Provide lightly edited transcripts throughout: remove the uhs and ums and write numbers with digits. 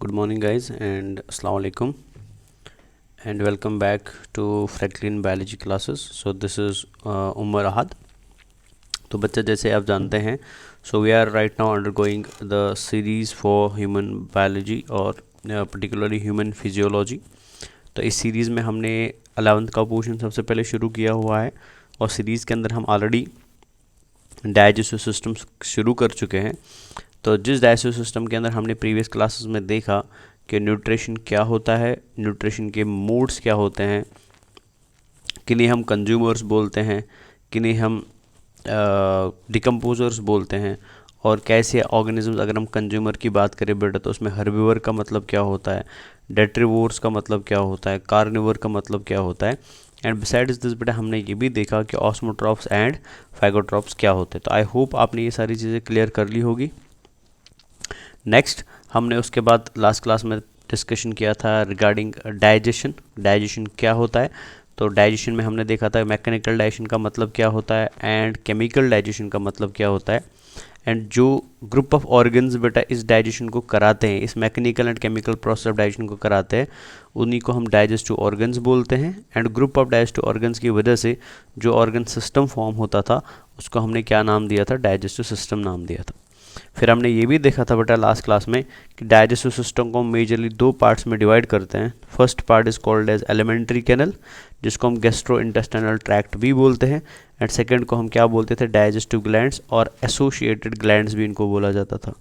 Good morning, guys, and Assalamu alaikum, and welcome back to Franklin Biology classes. So this is Umar Ahad. तो बच्चे जैसे आप जानते हैं, so we are right now undergoing the series for human biology और particularly human physiology. तो इस series में हमने 11th का पोर्शन सबसे पहले शुरू किया हुआ है और सीरीज़ के अंदर हम ऑलरेडी डाइजेस्टिव सिस्टम शुरू कर चुके हैं। तो जिस डाइजेस्टिव सिस्टम के अंदर हमने प्रीवियस क्लासेस में देखा कि न्यूट्रिशन क्या होता है, न्यूट्रिशन के मोड्स क्या होते हैं, किन्हें हम कंज्यूमर्स बोलते हैं, किन्हें हम डिकम्पोजर्स बोलते हैं, और कैसे ऑर्गेनिजम्स, अगर हम कंज्यूमर की बात करें बेटा तो उसमें हर्बिवर का मतलब क्या होता है, डेट्रीवोर्स का मतलब क्या होता है, कार्निवर का मतलब क्या होता है। एंड बिसाइड्स दिस बेटा हमने ये भी देखा कि ऑस्मोट्रॉप्स एंड फाइगोट्रॉप्स क्या होते हैं। तो आई होप आपने ये सारी चीज़ें क्लियर कर ली होगी। नेक्स्ट हमने उसके बाद लास्ट क्लास में डिस्कशन किया था रिगार्डिंग डाइजेशन। डाइजेशन क्या होता है, तो डाइजेशन में हमने देखा था मैकेनिकल डाइजेशन का मतलब क्या होता है एंड केमिकल डाइजेशन का मतलब क्या होता है। एंड जो ग्रुप ऑफ ऑर्गन्स बेटा इस डाइजेशन को कराते हैं, इस mechanical and chemical process of digestion को कराते हैं, उन्हीं को हम डाइजेस्टिव ऑर्गन्स बोलते हैं। And group of digestive organs की वजह से जो ऑर्गन सिस्टम फॉर्म होता था उसको हमने क्या नाम दिया था, डाइजेस्टिव सिस्टम नाम दिया था। फिर हमने ये भी देखा था बेटा लास्ट क्लास में कि डाइजेस्टिव सिस्टम को हम मेजरली दो पार्ट्स में डिवाइड करते हैं। First part is called as elementary canal, जिसको हम गैस्ट्रो इंटेस्टाइनल ट्रैक्ट भी बोलते हैं। एंड सेकंड को हम क्या बोलते थे, डाइजेस्टिव ग्लैंड्स, और एसोसिएटेड ग्लैंड्स भी इनको बोला जाता था।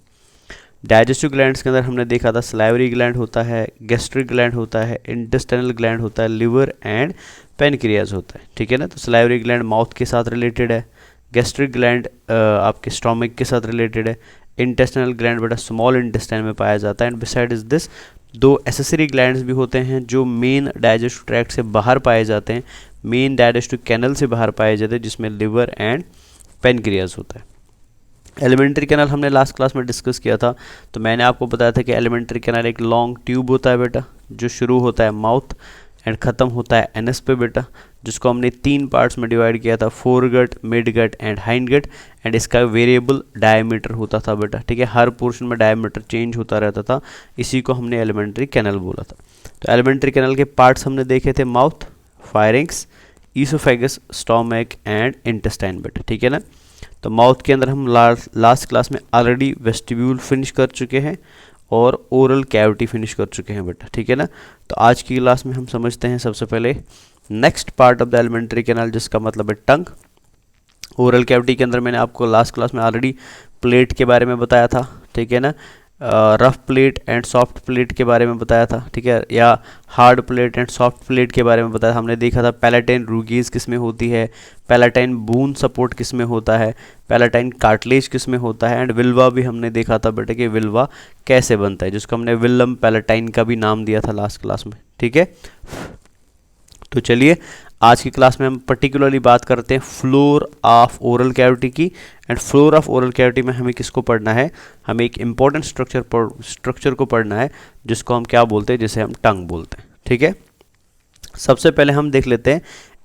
डाइजेस्टिव ग्लैंड्स के अंदर हमने देखा था सलाइवरी ग्लैंड होता है, गैस्ट्रिक ग्लैंड होता है, इंटेस्टाइनल ग्लैंड होता है, लिवर एंड पेनक्रियाज होता है। ठीक है ना। तो सलाइवरी ग्लैंड माउथ के साथ रिलेटेड है, गैस्ट्रिक ग्लैंड आपके स्टोमक के साथ रिलेटेड है, इंटेस्टाइनल ग्लैंड बेटा स्मॉल इंटेस्टाइन में पाया जाता है। एंड बिसाइड इज दिस दो एसेसरी ग्लैंड्स भी होते हैं जो मेन डाइजेस्टिव ट्रैक्ट से बाहर पाए जाते हैं, मेन डाइजेस्टिव कैनल से बाहर पाए जाते हैं, जिसमें लिवर एंड पेनक्रियाज होता है। एलिमेंट्री कैनल हमने लास्ट क्लास में डिस्कस किया था। तो मैंने आपको बताया था कि एलिमेंट्री कैनल एक लॉन्ग ट्यूब होता है बेटा, जो शुरू होता है माउथ एंड ख़त्म होता है एनस पे बेटा, जिसको हमने तीन पार्ट्स में डिवाइड किया था, fore gut, mid gut and hind gut. And इसका वेरिएबल डायमीटर होता था बेटा। ठीक है, हर पोर्शन में डायमीटर चेंज होता रहता था, इसी को हमने एलिमेंट्री कैनल बोला था। तो एलिमेंट्री कैनल के पार्ट्स हमने देखे थे mouth, firings, oesophagus, stomach and intestine बेटा। ठीक है ना। तो माउथ के अंदर हम लास्ट क्लास में ऑलरेडी वेस्टिब्यूल फिनिश कर चुके हैं और ओरल कैविटी फिनिश कर चुके हैं बेटा। ठीक है ना। तो आज की क्लास में हम समझते हैं सबसे पहले next part of the elementary canal, जिसका मतलब है टंग। ओरल कैविटी के अंदर मैंने आपको लास्ट क्लास में ऑलरेडी प्लेट के बारे में बताया था। ठीक है ना। Rough plate and soft plate के बारे में बताया था। ठीक है, या hard plate and soft plate के बारे में बताया। हमने देखा था पैलेटाइन रूगीज किस में होती है, पैलेटाइन बून सपोर्ट किस में होता है, पैलेटाइन कार्टिलेज किस में होता है, एंड विल्वा भी हमने देखा था बेटा कि विल्वा कैसे बनता है, जिसको हमने विल्लम पैलेटाइन का भी नाम दिया था लास्ट क्लास में। ठीक है। तो चलिए आज की क्लास में हम पर्टिकुलरली बात करते हैं फ्लोर ऑफ ओरल कैविटी की। And floor of oral cavity में हमें किसको पढ़ना है, हमें एक इंपॉर्टेंट स्ट्रक्चर को पढ़ना है, जिसको हम क्या बोलते हैं, जिसे हम टंग बोलते हैं। ठीक है। सबसे पहले हम देख लेते हैं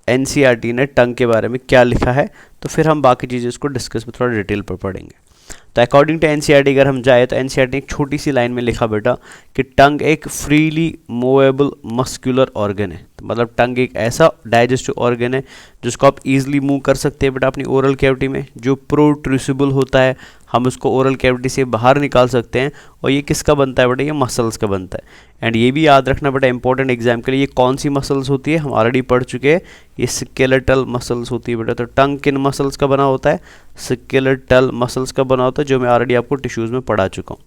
एनसीईआरटी ने टंग के बारे में क्या लिखा है, तो फिर हम बाकी चीज़ें इसको डिस्कस में थोड़ा डिटेल पर पढ़ेंगे। तो अकॉर्डिंग टू एनसीईआरटी अगर हम जाए तो एनसीईआरटी ने एक छोटी सी लाइन में लिखा बेटा कि टंग एक फ्रीली मूवेबल मस्कुलर ऑर्गन है। तो मतलब टंग एक ऐसा डाइजेस्टिव ऑर्गन है जिसको आप इजीली मूव कर सकते हैं बेटा अपनी ओरल कैविटी में, जो प्रोट्रूसिबल होता है, हम उसको ओरल कैविटी से बाहर निकाल सकते हैं। और ये किसका बनता है बेटा, ये मसल्स का बनता है। एंड ये भी याद रखना बेटा इंपॉर्टेंट एग्जाम के लिए, ये कौन सी मसल्स होती है, हम ऑलरेडी पढ़ चुके हैं, ये स्केलेटल मसल्स होती है बेटा। तो टंग किन मसल्स का बना होता है, स्केलेटल मसल्स का बना होता है, जो मैं ऑलरेडी आपको टिश्यूज़ में पढ़ा चुका हूँ।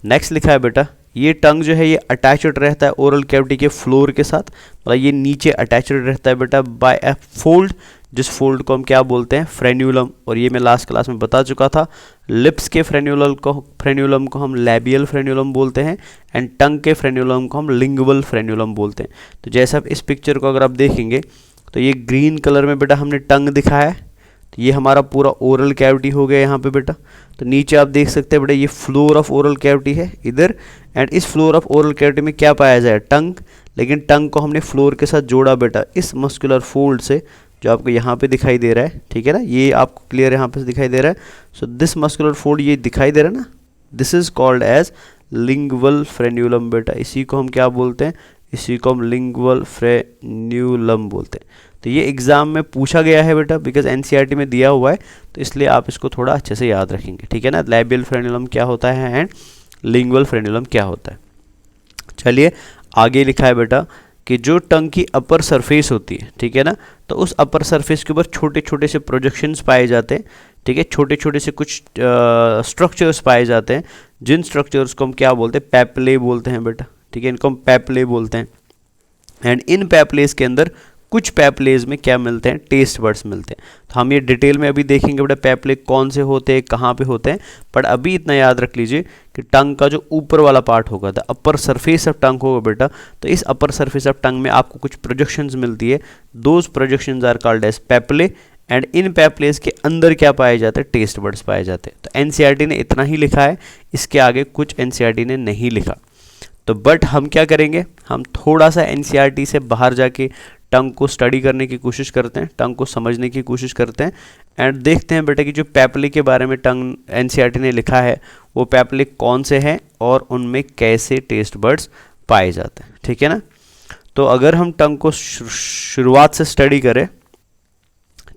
नेक्स्ट लिखा है बेटा, ये टंग जो है ये अटैच्ड रहता है ओरल कैविटी के फ्लोर के साथ, मतलब ये नीचे अटैच्ड रहता है बेटा बाय ए फोल्ड, जिस फोल्ड को हम क्या बोलते हैं, फ्रेन्यूलम। और ये मैं लास्ट क्लास में बता चुका था। लिप्स के फ्रेन्यूलम को हम लैबियल फ्रेन्यूलम बोलते हैं, एंड टंग के फ्रेन्यूलम को हम लिंगुअल फ्रेन्यूलम बोलते हैं। तो जैसे आप इस पिक्चर को अगर आप देखेंगे तो ये ग्रीन कलर में बेटा हमने टंग दिखाया है, तो ये हमारा पूरा ओरल कैविटी हो गया यहाँ पे बेटा। तो नीचे आप देख सकते हैं बेटा ये फ्लोर ऑफ ओरल कैविटी है इधर, एंड इस फ्लोर ऑफ ओरल कैविटी में क्या पाया जाए, टंग। लेकिन टंग को हमने फ्लोर के साथ जोड़ा बेटा इस मस्कुलर फोल्ड से, जो आपको यहाँ पे दिखाई दे रहा है। ठीक है ना, ये आपको क्लियर यहाँ पे दिखाई दे रहा है। सो दिस मस्कुलर फोल्ड ये दिखाई दे रहा है ना, this is called as lingual frenulum बेटा, इसी को हम क्या बोलते हैं, इसी को हम लिंगुअल फ्रेन्यूलम बोलते हैं। तो ये एग्जाम में पूछा गया है बेटा, बिकॉज एनसीईआरटी में दिया हुआ है, तो इसलिए आप इसको थोड़ा अच्छे से याद रखेंगे, ठीक है ना। लैबियल फ्रेन्यूलम क्या होता है एंड लिंगुअल फ्रेन्यूलम क्या होता है। चलिए आगे लिखा है बेटा कि जो टंग की अपर सरफेस होती है, ठीक है ना, तो उस अपर सरफेस के ऊपर छोटे छोटे से प्रोजेक्शंस पाए जाते हैं, ठीक है, छोटे छोटे से कुछ स्ट्रक्चर्स पाए जाते हैं, जिन स्ट्रक्चर्स को हम क्या बोलते हैं, पैपले बोलते हैं बेटा, ठीक है, इनको हम पैपले बोलते हैं। एंड इन पैपलेस के अंदर कुछ पैपलेज में क्या मिलते हैं, टेस्ट बर्ड्स मिलते हैं। तो हम ये डिटेल में अभी देखेंगे बेटा पैपले कौन से होते हैं, कहाँ पे होते हैं, पर अभी इतना याद रख लीजिए कि टंग का जो ऊपर वाला पार्ट होगा, द अपर सरफेस ऑफ टंग होगा बेटा, तो इस अपर सरफेस ऑफ टंग में आपको कुछ प्रोजेक्शंस मिलती है, those projections are called as papillae. And इन पैपलेस के अंदर क्या पाए जाते हैं, टेस्ट बर्ड्स पाए जाते हैं। तो एनसीईआरटी ने इतना ही लिखा है, इसके आगे कुछ एनसीईआरटी ने नहीं लिखा। तो बट हम क्या करेंगे, हम थोड़ा सा एनसीईआरटी से बाहर जाके टंग को स्टडी करने की कोशिश करते हैं, टंग को समझने की कोशिश करते हैं, एंड देखते हैं बेटा कि जो पैपले के बारे में टंग एनसीईआरटी ने लिखा है वो पैपले कौन से हैं और उनमें कैसे टेस्ट बर्ड्स पाए जाते हैं, ठीक है ना। तो अगर हम टंग को शुरुआत से स्टडी करें,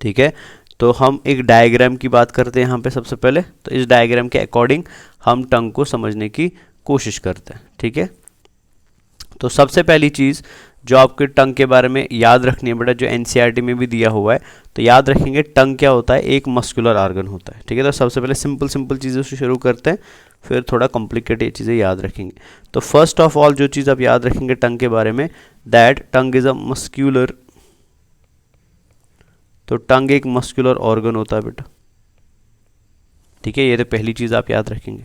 ठीक है, तो हम एक डायग्राम की बात करते हैं यहाँ पे सबसे पहले। तो इस डायग्राम के अकॉर्डिंग हम टंग को समझने की कोशिश करते हैं, ठीक है। तो सबसे पहली चीज़ जो आपके टंग के बारे में याद रखनी है बेटा, जो एनसीईआरटी में भी दिया हुआ है, तो याद रखेंगे टंग क्या होता है, एक मस्कुलर ऑर्गन होता है, ठीक है। तो सबसे पहले सिंपल सिंपल चीज़ों से शुरू करते हैं, फिर थोड़ा कॉम्प्लिकेटेड चीज़ें याद रखेंगे। तो फर्स्ट ऑफ ऑल जो चीज़ आप याद रखेंगे टंग के बारे में, that tongue is a muscular, तो टंग एक मस्कुलर ऑर्गन होता है बेटा, ठीक है, ये तो पहली चीज़ आप याद रखेंगे।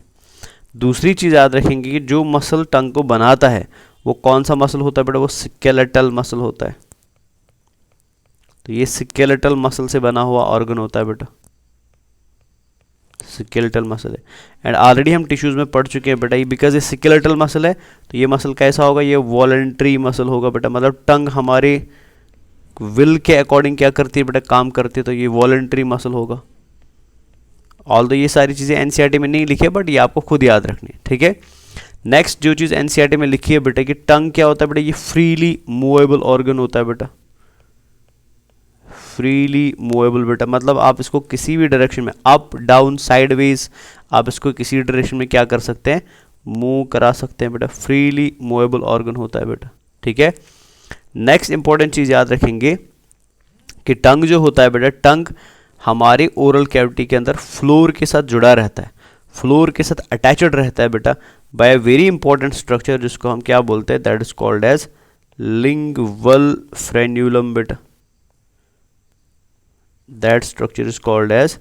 दूसरी चीज़ याद रखेंगे कि जो मसल टंग को बनाता है वो कौन सा मसल होता है बेटा, वो स्केलेटल मसल होता है। तो ये स्केलेटल मसल से बना हुआ ऑर्गन होता है बेटा, स्केलेटल मसल है। एंड ऑलरेडी हम टिश्यूज में पढ़ चुके हैं बेटा, ये बिकॉज ये स्केलेटल मसल है, तो ये मसल कैसा होगा, ये वॉलंटरी मसल होगा बेटा, मतलब टंग हमारे विल के अकॉर्डिंग क्या करती है बेटा, काम करती है, तो ये वॉलंटरी मसल होगा। ऑल्दो ये सारी चीज़ें एनसीईआरटी में नहीं लिखी है, बट ये आपको खुद याद रखनी है, ठीक है। नेक्स्ट जो चीज़ एनसीईआरटी में लिखी है बेटा कि टंग क्या होता है बेटा, ये फ्रीली मूवेबल ऑर्गन होता है बेटा, फ्रीली मूवेबल बेटा, मतलब आप इसको किसी भी डायरेक्शन में, अप डाउन साइडवेज, आप इसको किसी डायरेक्शन में क्या कर सकते हैं, मूव करा सकते हैं बेटा, फ्रीली मूवेबल ऑर्गन होता है बेटा, ठीक है। नेक्स्ट इंपॉर्टेंट चीज़ याद रखेंगे कि टंग जो होता है बेटा, टंग हमारे ओरल कैविटी के अंदर फ्लोर के साथ जुड़ा रहता है, फ्लोर के साथ अटैचड रहता है बेटा बाय वेरी इंपॉर्टेंट स्ट्रक्चर, जिसको हम क्या बोलते हैं, that is called as lingual frenulum बेटा, that structure is called as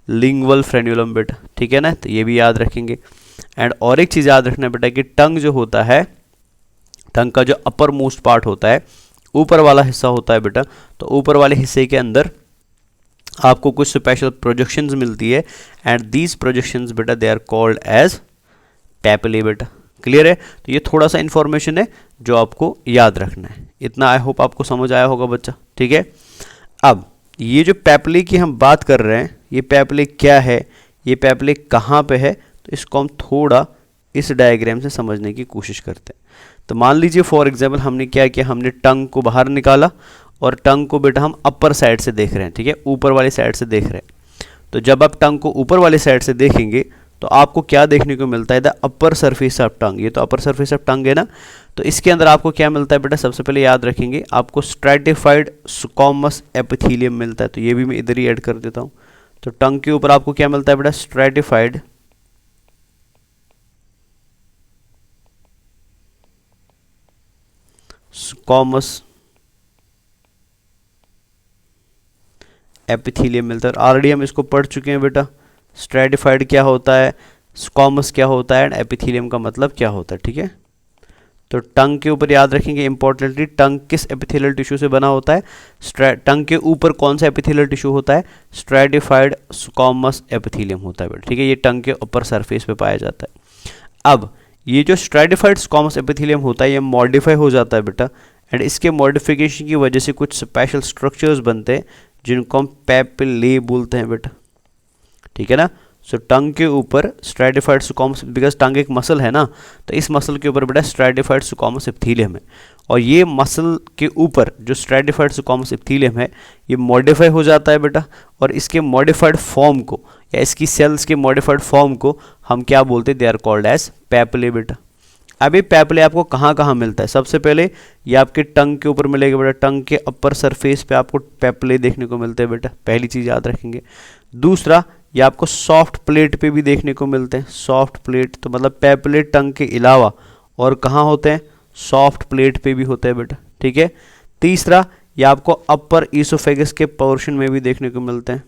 lingual frenulum बेटा, ठीक है ना। तो ये भी याद रखेंगे। एंड और एक चीज़ याद रखना बेटा कि टंग जो होता है, टंग का जो अपर मोस्ट पार्ट होता है, ऊपर वाला हिस्सा होता है बेटा, तो ऊपर वाले हिस्से के अंदर आपको कुछ स्पेशल प्रोजेक्शंस मिलती है, एंड दीज प्रोजेक्शंस बेटा दे आर कॉल्ड एज पैपले बेटा, क्लियर है। तो ये थोड़ा सा इंफॉर्मेशन है जो आपको याद रखना है, इतना आई होप आपको समझ आया होगा बच्चा, ठीक है। अब ये जो पैपले की हम बात कर रहे हैं, ये पैपले क्या है, ये पैपले कहाँ पे है, तो इसको हम थोड़ा इस डायग्राम से समझने की कोशिश करते हैं। तो मान लीजिए फॉर एग्जाम्पल हमने क्या किया, हमने टंग को बाहर निकाला और टंग को बेटा हम अपर साइड से देख रहे हैं, ठीक है, ऊपर वाली साइड से देख रहे हैं। तो जब आप टंग को ऊपर वाली साइड से देखेंगे तो आपको क्या देखने को मिलता है, द अपर सरफेस ऑफ टंग, ये तो अपर सरफेस ऑफ टंग है ना, तो इसके अंदर आपको क्या मिलता है बेटा, सबसे पहले याद रखेंगे आपको स्ट्रैटिफाइड स्क्वामस एपिथेलियम मिलता है, तो ये भी मैं इधर ही ऐड कर देता हूँ। तो टंग के ऊपर आपको क्या मिलता है बेटा, स्ट्रैटिफाइड स्क्वामस एपिथेलियम मिलता है। ऑलरेडी हम इसको पढ़ चुके हैं बेटा, स्ट्रैटिफाइड क्या होता है, स्क्वामस क्या होता है, एंड एपिथेलियम का मतलब क्या होता है, ठीक है। तो टंग के ऊपर याद रखेंगे इंपॉर्टेंटली, टंग किस एपिथेलियल टिश्यू से बना होता है, टंग के ऊपर कौन सा एपिथेलियल टिश्यू होता है, स्ट्रैटिफाइड स्क्वामस एपिथेलियम होता है बेटा, ठीक है, ये टंग के ऊपर सरफेस पे पाया जाता है। अब ये जो स्ट्रैटिफाइड स्क्वामस एपिथेलियम होता है ये मॉडिफाई हो जाता है बेटा, एंड इसके मॉडिफिकेशन की वजह से कुछ स्पेशल स्ट्रक्चर्स बनते हैं जिनको हम पैपिले बोलते हैं बेटा, ठीक है ना। सो टंग के ऊपर स्ट्रेटिफाइड सुकॉमस, बिकॉज टंग एक मसल है ना, तो इस मसल के ऊपर बेटा स्ट्रेटिफाइड सुकॉमस एपिथेलियम है, और ये मसल के ऊपर जो स्ट्रेटिफाइड सुकॉमस एपिथेलियम है ये मॉडिफाई हो जाता है बेटा, और इसके मॉडिफाइड फॉर्म को या इसकी सेल्स के मॉडिफाइड फॉर्म को हम क्या बोलते हैं, they are called as papillae बेटा। अब ये पैपिले आपको कहाँ कहाँ मिलता है, सबसे पहले ये आपके टंग के ऊपर मिलेगा बेटा, टंग के अपर सरफेस पे आपको पैपिले देखने को मिलते हैं बेटा, पहली चीज़ याद रखेंगे। दूसरा, ये आपको सॉफ्ट प्लेट पे भी देखने को मिलते हैं, सॉफ्ट प्लेट, तो मतलब पैपिले टंग के अलावा और कहाँ होते हैं, सॉफ्ट प्लेट पे भी होते हैं बेटा, ठीक है। तीसरा, ये आपको अपर ईसोफेगस के पोर्शन में भी देखने को मिलते हैं,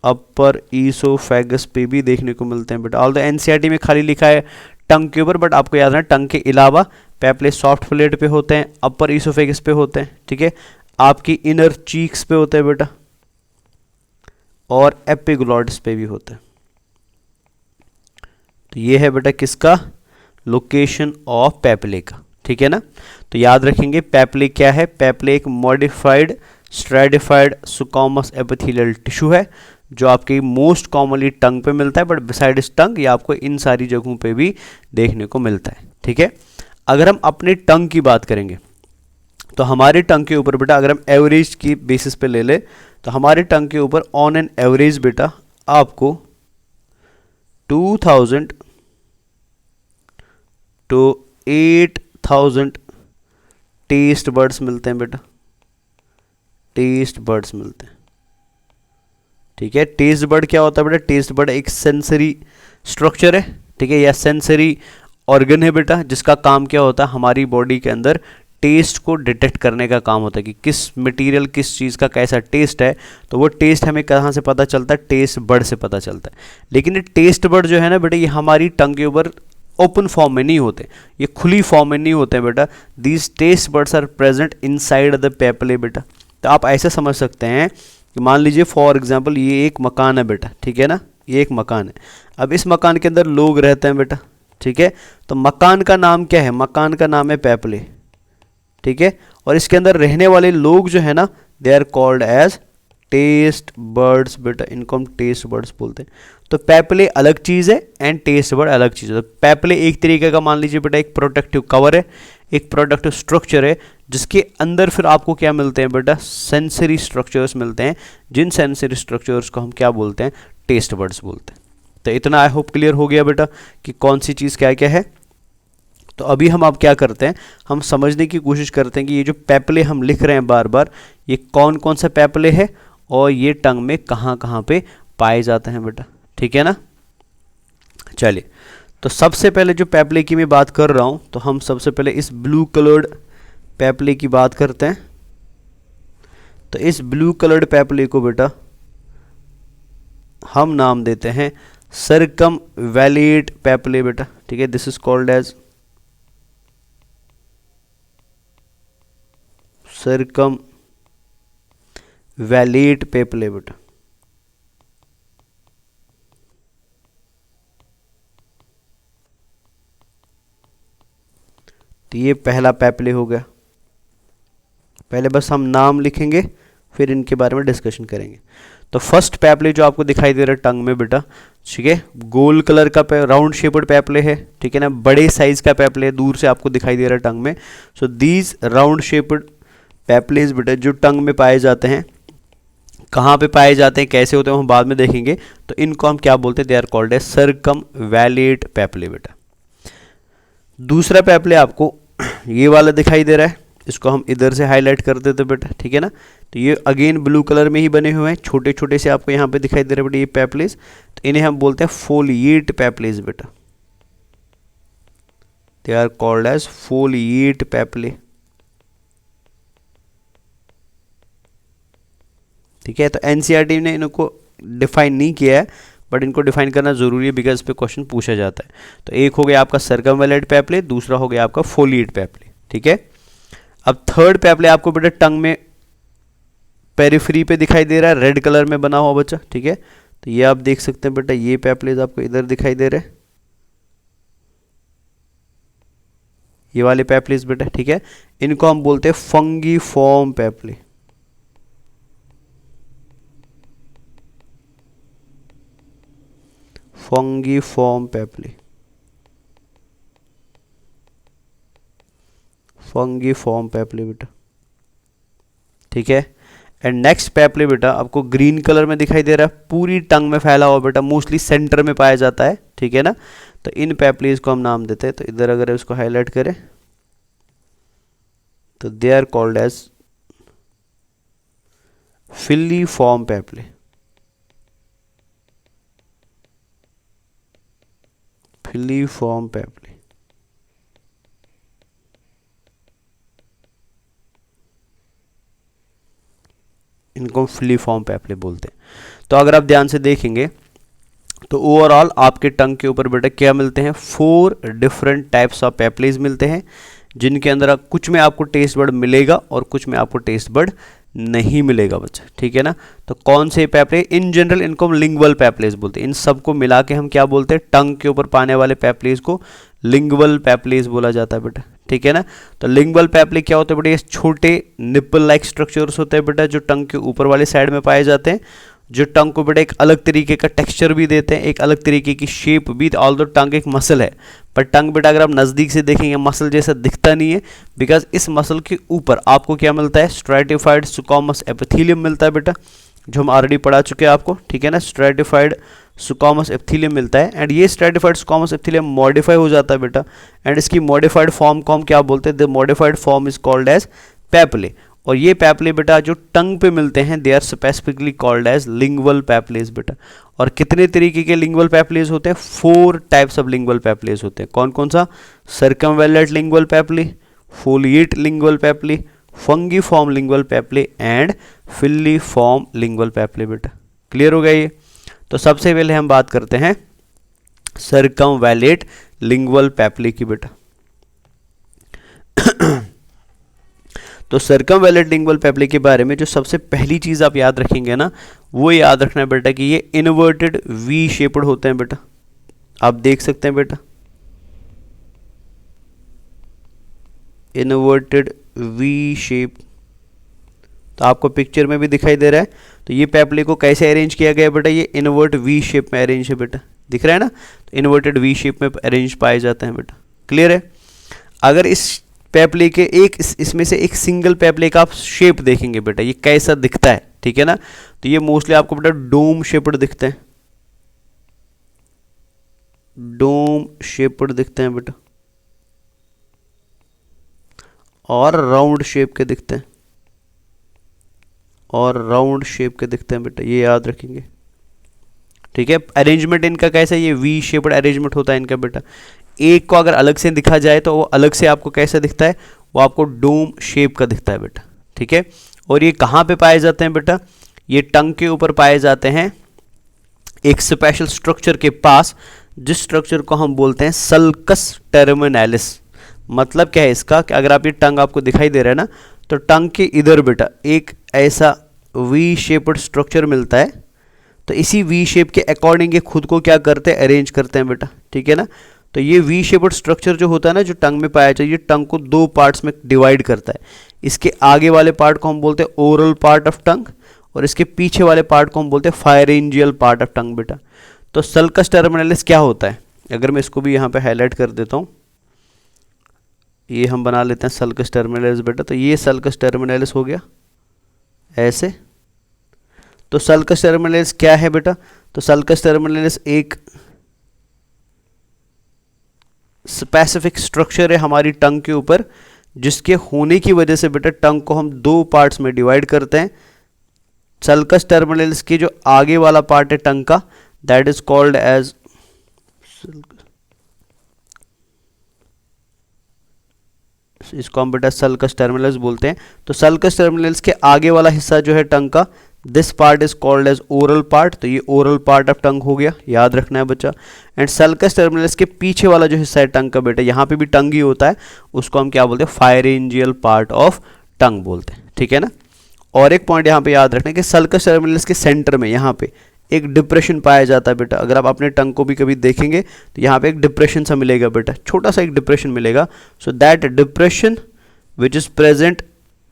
अपर ईसोफेगस पे भी देखने को मिलते हैं बेटा। ऑल द एनसीईआरटी में खाली लिखा है टंग के ऊपर, बट आपको याद रखना टंग के अलावा पैपिले सॉफ्ट प्लेट पे होते हैं, अपर ईसोफेगस पे होते हैं, ठीक है, आपकी इनर चीक्स पे होते हैं बेटा, और एपिग्लॉटिस पे भी होते हैं। तो ये है बेटा किसका, लोकेशन ऑफ पैपिले का, ठीक है ना। तो याद रखेंगे पैपिले क्या है, पैपिले एक मॉडिफाइड स्ट्रेटिफाइड सुकॉमस एपिथेलियल टिश्यू है जो आपके मोस्ट कॉमनली टंग पे मिलता है, बट बिसाइड इस टंग ये आपको इन सारी जगहों पे भी देखने को मिलता है, ठीक है। अगर हम अपने टंग की बात करेंगे तो हमारे टंग के ऊपर बेटा, अगर हम एवरेज की बेसिस पे ले ले तो हमारे टंग के ऊपर ऑन एन एवरेज बेटा आपको 2000 to 8000 टेस्ट बर्ड्स मिलते हैं बेटा, टेस्ट बर्ड्स मिलते हैं, ठीक है। टेस्ट बर्ड क्या होता है बेटा, टेस्ट बर्ड एक सेंसरी स्ट्रक्चर है, ठीक है, या सेंसरी ऑर्गन है बेटा, जिसका काम क्या होता है, हमारी बॉडी के अंदर टेस्ट को डिटेक्ट करने का काम होता है कि किस मटेरियल किस चीज़ का कैसा टेस्ट है, तो वो टेस्ट हमें कहाँ से पता चलता है, टेस्ट बर्ड से पता चलता है। लेकिन ये टेस्ट बर्ड जो है ना बेटा, ये हमारी टंग के ऊपर ओपन फॉर्म में नहीं होते, ये खुली फॉर्म में नहीं होते हैं बेटा, these taste buds are present inside the papillae बेटा। तो आप ऐसे समझ सकते हैं कि मान लीजिए फॉर एग्जांपल ये एक मकान है बेटा, ठीक है ना, ये एक मकान है, अब इस मकान के अंदर लोग रहते हैं बेटा, ठीक है, तो मकान का नाम क्या है, मकान का नाम है पैपिले, ठीक है, और इसके अंदर रहने वाले लोग जो है ना they are called as taste buds बेटा, इनको हम टेस्ट बर्ड्स बोलते हैं। तो पैपिले अलग चीज़ है एंड टेस्ट बर्ड अलग चीज़ है। तो पैपिले एक तरीके का मान लीजिए बेटा एक प्रोटेक्टिव कवर है, एक प्रोटेक्टिव स्ट्रक्चर है, जिसके अंदर फिर आपको क्या मिलते हैं बेटा, सेंसरी स्ट्रक्चर्स मिलते हैं, जिन सेंसरी स्ट्रक्चर्स को हम क्या बोलते हैं, टेस्ट बर्ड्स बोलते हैं। तो इतना आई होप क्लियर हो गया बेटा कि कौन सी चीज़ क्या क्या है। तो अभी हम अब क्या करते हैं, हम समझने की कोशिश करते हैं कि ये जो पैपिले हम लिख रहे हैं बार बार, ये कौन कौन सा पैपिले है और ये टंग में कहाँ कहाँ पे पाए जाते हैं बेटा, ठीक है ना। चलिए, तो सबसे पहले जो पैपिले की मैं बात कर रहा हूँ, तो हम सबसे पहले इस ब्लू कलर्ड पैपिले की बात करते हैं। तो इस ब्लू कलर्ड पैपिले को बेटा हम नाम देते हैं सर्कमवैलेट पैपिले बेटा, ठीक है, this is called as circumvallate papillae बेटा। तो ये पहला पैपिले हो गया, पहले बस हम नाम लिखेंगे फिर इनके बारे में डिस्कशन करेंगे। तो फर्स्ट पैपिले जो आपको दिखाई दे रहा है टंग में बेटा, ठीक है, गोल कलर का राउंड शेप्ड पैपिले है, ठीक है ना, बड़े साइज का पैपिले है, दूर से आपको दिखाई दे रहा है टंग में। सो दीज राउंड शेप्ड पैपिलेज बेटा जो टंग में पाए जाते हैं, कहाँ पे पाए जाते हैं, कैसे होते हैं हम बाद में देखेंगे। तो इनको हम क्या बोलते हैं, they are called as circumvallate papillae बेटा। दूसरा पैपिले आपको ये वाला दिखाई दे रहा है, इसको हम इधर से हाईलाइट कर देते बेटा, ठीक है ना। तो ये अगेन ब्लू कलर में ही बने हुए हैं, छोटे छोटे से आपको यहाँ पे दिखाई दे रहे हैं बेटा ये पैपिलेज। तो इन्हें हम बोलते हैं फोलिएट पैपिलेज बेटा, they are called as foliate papillae, ठीक है। तो एनसीईआरटी ने इनको डिफाइन नहीं किया है, बट इनको डिफाइन करना जरूरी है बिकॉज इस पे क्वेश्चन पूछा जाता है। तो एक हो गया आपका सर्कमवैलेट पैपिले, दूसरा हो गया आपका फोलिएट पैपिले, ठीक है। अब थर्ड पैपिले आपको बेटा टंग में पेरिफेरी पे दिखाई दे रहा है, रेड कलर में बना हुआ बच्चा, ठीक है। तो ये आप देख सकते हैं बेटा, ये पैपिलेज आपको इधर दिखाई दे रहे हैं, ये वाले पैपिलेज बेटा, ठीक है। इनको हम बोलते हैं फंगीफॉर्म पैपिले, फंगीफॉर्म पेप्ली, फंगीफॉर्म पेप्ली बेटा, ठीक है। एंड नेक्स्ट पेप्ली बेटा आपको ग्रीन कलर में दिखाई दे रहा है, पूरी टंग में फैला हुआ बेटा, मोस्टली सेंटर में पाया जाता है, ठीक है ना। तो इन पेप्लीज को हम नाम देते हैं, तो इधर अगर इसको हाईलाइट करें तो they are called as filiform papillae, filiform papillae. इनको फिलीफॉर्म पेप्ली बोलते हैं। तो अगर आप ध्यान से देखेंगे तो ओवरऑल आपके टंग के ऊपर बेटा क्या मिलते हैं, 4 डिफरेंट टाइप्स ऑफ पेप्लीज मिलते हैं, जिनके अंदर कुछ में आपको टेस्ट बर्ड मिलेगा और कुछ में आपको टेस्ट बर्ड नहीं मिलेगा बच्चा, ठीक है ना। तो कौन से पेप्ले, इन जनरल इनको हम लिंगुअल पेप्लेज बोलते हैं। इन सबको मिला के हम क्या बोलते हैं, टंग के ऊपर पाने वाले पेप्लेज को लिंगुअल पेप्लेज बोला जाता है बेटा, ठीक है ना। तो लिंगुअल पेप्ले क्या होते हैं बेटा, ये छोटे निप्पल लाइक स्ट्रक्चर्स होते हैं बेटा, जो टंग के ऊपर वाले साइड में पाए जाते हैं, जो टंग को बेटा एक अलग तरीके का टेक्सचर भी देते हैं, एक अलग तरीके की शेप भी। ऑल्दो टंग एक मसल है, पर टंग बेटा अगर आप नज़दीक से देखेंगे मसल जैसा दिखता नहीं है, बिकॉज इस मसल के ऊपर आपको क्या मिलता है, स्ट्रैटिफाइड स्क्वामस एपिथेलियम मिलता है बेटा, जो हम ऑलरेडी पढ़ा चुके हैं आपको, ठीक है ना। स्ट्रैटिफाइड स्क्वामस एपिथेलियम मिलता है, एंड ये स्ट्रैटिफाइड स्क्वामस एपिथेलियम मॉडिफाई हो जाता है बेटा, एंड इसकी मॉडिफाइड फॉर्म को हम क्या बोलते हैं, the modified form is called as papillae. और ये पेप्ले बेटा जो टंग पे मिलते हैं, they are specifically called as lingual papillae बेटा। और कितने तरीके के लिंगुअल पेप्लेज होते हैं, 4 टाइप्स ऑफ लिंगुअल पेप्लेज होते हैं। कौन कौन सा, circumvallate lingual papillae, foliate lingual papillae, fungiform lingual papillae and filiform lingual papillae बेटा। क्लियर हो गया ये। तो सबसे पहले हम बात करते हैं सर्कमवेलेंट लिंगुअल पेप्ले की बेटा। तो सर्कमवेलेंट लिंगुअल पेप्ले के बारे में जो सबसे पहली चीज़ आप याद रखेंगे ना, वो याद रखना है बेटा कि ये इन्वर्टेड वी शेप्ड होते हैं बेटा। आप देख सकते हैं बेटा, इन्वर्टेड वी शेप, तो आपको पिक्चर में भी दिखाई दे रहा है। तो ये पेप्ले को कैसे अरेंज किया गया बेटा, ये इन्वर्ट वी शेप में अरेंज है बेटा, दिख रहा है ना। तो इन्वर्टेड वी शेप में अरेंज पाए जाते हैं बेटा। क्लियर है। अगर इस पेप्ले के इसमें से एक सिंगल पेप्ले का आप शेप देखेंगे बेटा, ये कैसा दिखता है, ठीक है ना। तो ये मोस्टली आपको बेटा डोम शेप्ड दिखते हैं, डोम शेप्ड दिखते हैं बेटा, और राउंड शेप के दिखते हैं, और राउंड शेप के दिखते हैं बेटा, ये याद रखेंगे, ठीक है। अरेंजमेंट इनका कैसा है, ये वी शेप्ड अरेंजमेंट होता है इनका बेटा। एक को अगर अलग से दिखा जाए तो वो अलग से आपको कैसा दिखता है, वो आपको डोम शेप का दिखता है बेटा, ठीक है। और ये कहाँ पे पाए जाते हैं बेटा, ये टंग के ऊपर पाए जाते हैं एक स्पेशल स्ट्रक्चर के पास, जिस स्ट्रक्चर को हम बोलते हैं सल्कस टर्मिनैलिस। मतलब क्या है इसका, कि अगर आप ये टंग आपको दिखाई दे रहा है ना, तो टंग के इधर बेटा एक ऐसा वी शेप्ड स्ट्रक्चर मिलता है। तो इसी वी शेप के अकॉर्डिंग ये खुद को क्या करते हैं, अरेंज करते हैं बेटा, ठीक है ना। तो ये वी शेप्ड स्ट्रक्चर जो होता है ना, जो टंग में पाया जाता है, ये टंग को 2 पार्ट्स में डिवाइड करता है। इसके आगे वाले पार्ट को हम बोलते हैं ओरल पार्ट ऑफ टंग, और इसके पीछे वाले पार्ट को हम बोलते हैं फायरेंजियल पार्ट ऑफ टंग बेटा। तो सल्कस टर्मिनैलिस क्या होता है, अगर मैं इसको भी यहाँ पे हाईलाइट कर देता हूँ, ये हम बना लेते हैं सल्कस टर्मिनैलिस बेटा। तो ये सल्कस टर्मिनैलिस हो गया ऐसे। तो सल्कस टर्मिनैलिस क्या है बेटा, तो सल्कस टर्मिनैलिस एक स्पेसिफिक स्ट्रक्चर है हमारी टंग के ऊपर, जिसके होने की वजह से बेटा टंग को हम 2 पार्ट्स में डिवाइड करते हैं। सल्कस टर्मिनैलिस के जो आगे वाला पार्ट है टंग का, दैट इज कॉल्ड एज, इसको हम बेटा सल्कस टर्मिनैलिस बोलते हैं। तो सल्कस टर्मिनैलिस के आगे वाला हिस्सा जो है टंग का, this part is called as oral part. तो ये ओरल पार्ट ऑफ टंग हो गया, याद रखना है बच्चा। एंड सल्कस टर्मिनैलिस के पीछे वाला जो हिस्सा है टंग का बेटा, यहाँ पे भी टंग ही होता है, उसको हम क्या बोलते हैं, फायरेंजियल पार्ट ऑफ टंग बोलते हैं, ठीक है ना। और एक पॉइंट यहाँ पे याद रखना है कि सल्कस टर्मिनैलिस के सेंटर में यहाँ पे एक डिप्रेशन पाया जाता है बेटा। अगर आप अपने टंग को भी कभी देखेंगे तो यहाँ पे एक डिप्रेशन सा मिलेगा बेटा, छोटा सा एक डिप्रेशन मिलेगा। So that depression which is present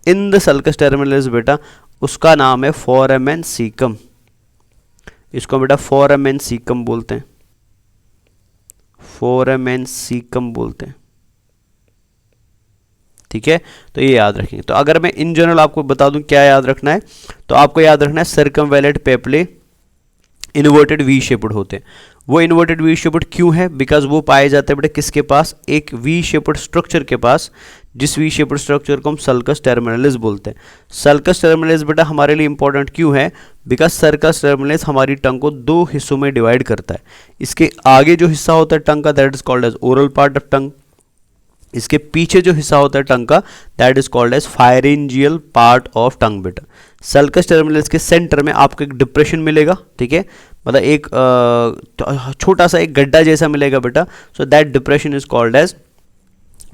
in the sulcus terminalis बेटा, उसका नाम है फोरामेन सीकम। इसको बेटा फोरामेन सीकम बोलते हैं, फोरामेन सीकम बोलते हैं, ठीक है। तो ये याद रखेंगे। तो अगर मैं इन जनरल आपको बता दूं क्या याद रखना है, तो आपको याद रखना है सर्कमवैलेंट पेपले इन्वर्टेड वी शेप्ड होते हैं। वो इन्वर्टेड वी शेप्ड क्यों है? बिकॉज वो पाए जाते हैं बेटा किसके पास, एक वी शेप्ड स्ट्रक्चर के पास, जिस वी शेप्ड स्ट्रक्चर को हम सल्कस टर्मिनलिस बोलते हैं। सल्कस टर्मिनलिस बेटा हमारे लिए इंपॉर्टेंट क्यों है? बिकॉज सल्कस टर्मिनलिस हमारी टंग को दो हिस्सों में डिवाइड करता है। इसके आगे जो हिस्सा होता है टंग का, that is called as oral part of tongue. इसके पीछे जो हिस्सा होता है टंग का, that is called as pharyngeal part of tongue बेटा। सल्कस टर्मिनलिस के सेंटर में आपको एक डिप्रेशन मिलेगा, ठीक है, मतलब एक छोटा सा एक गड्ढा जैसा मिलेगा बेटा। So that depression is called as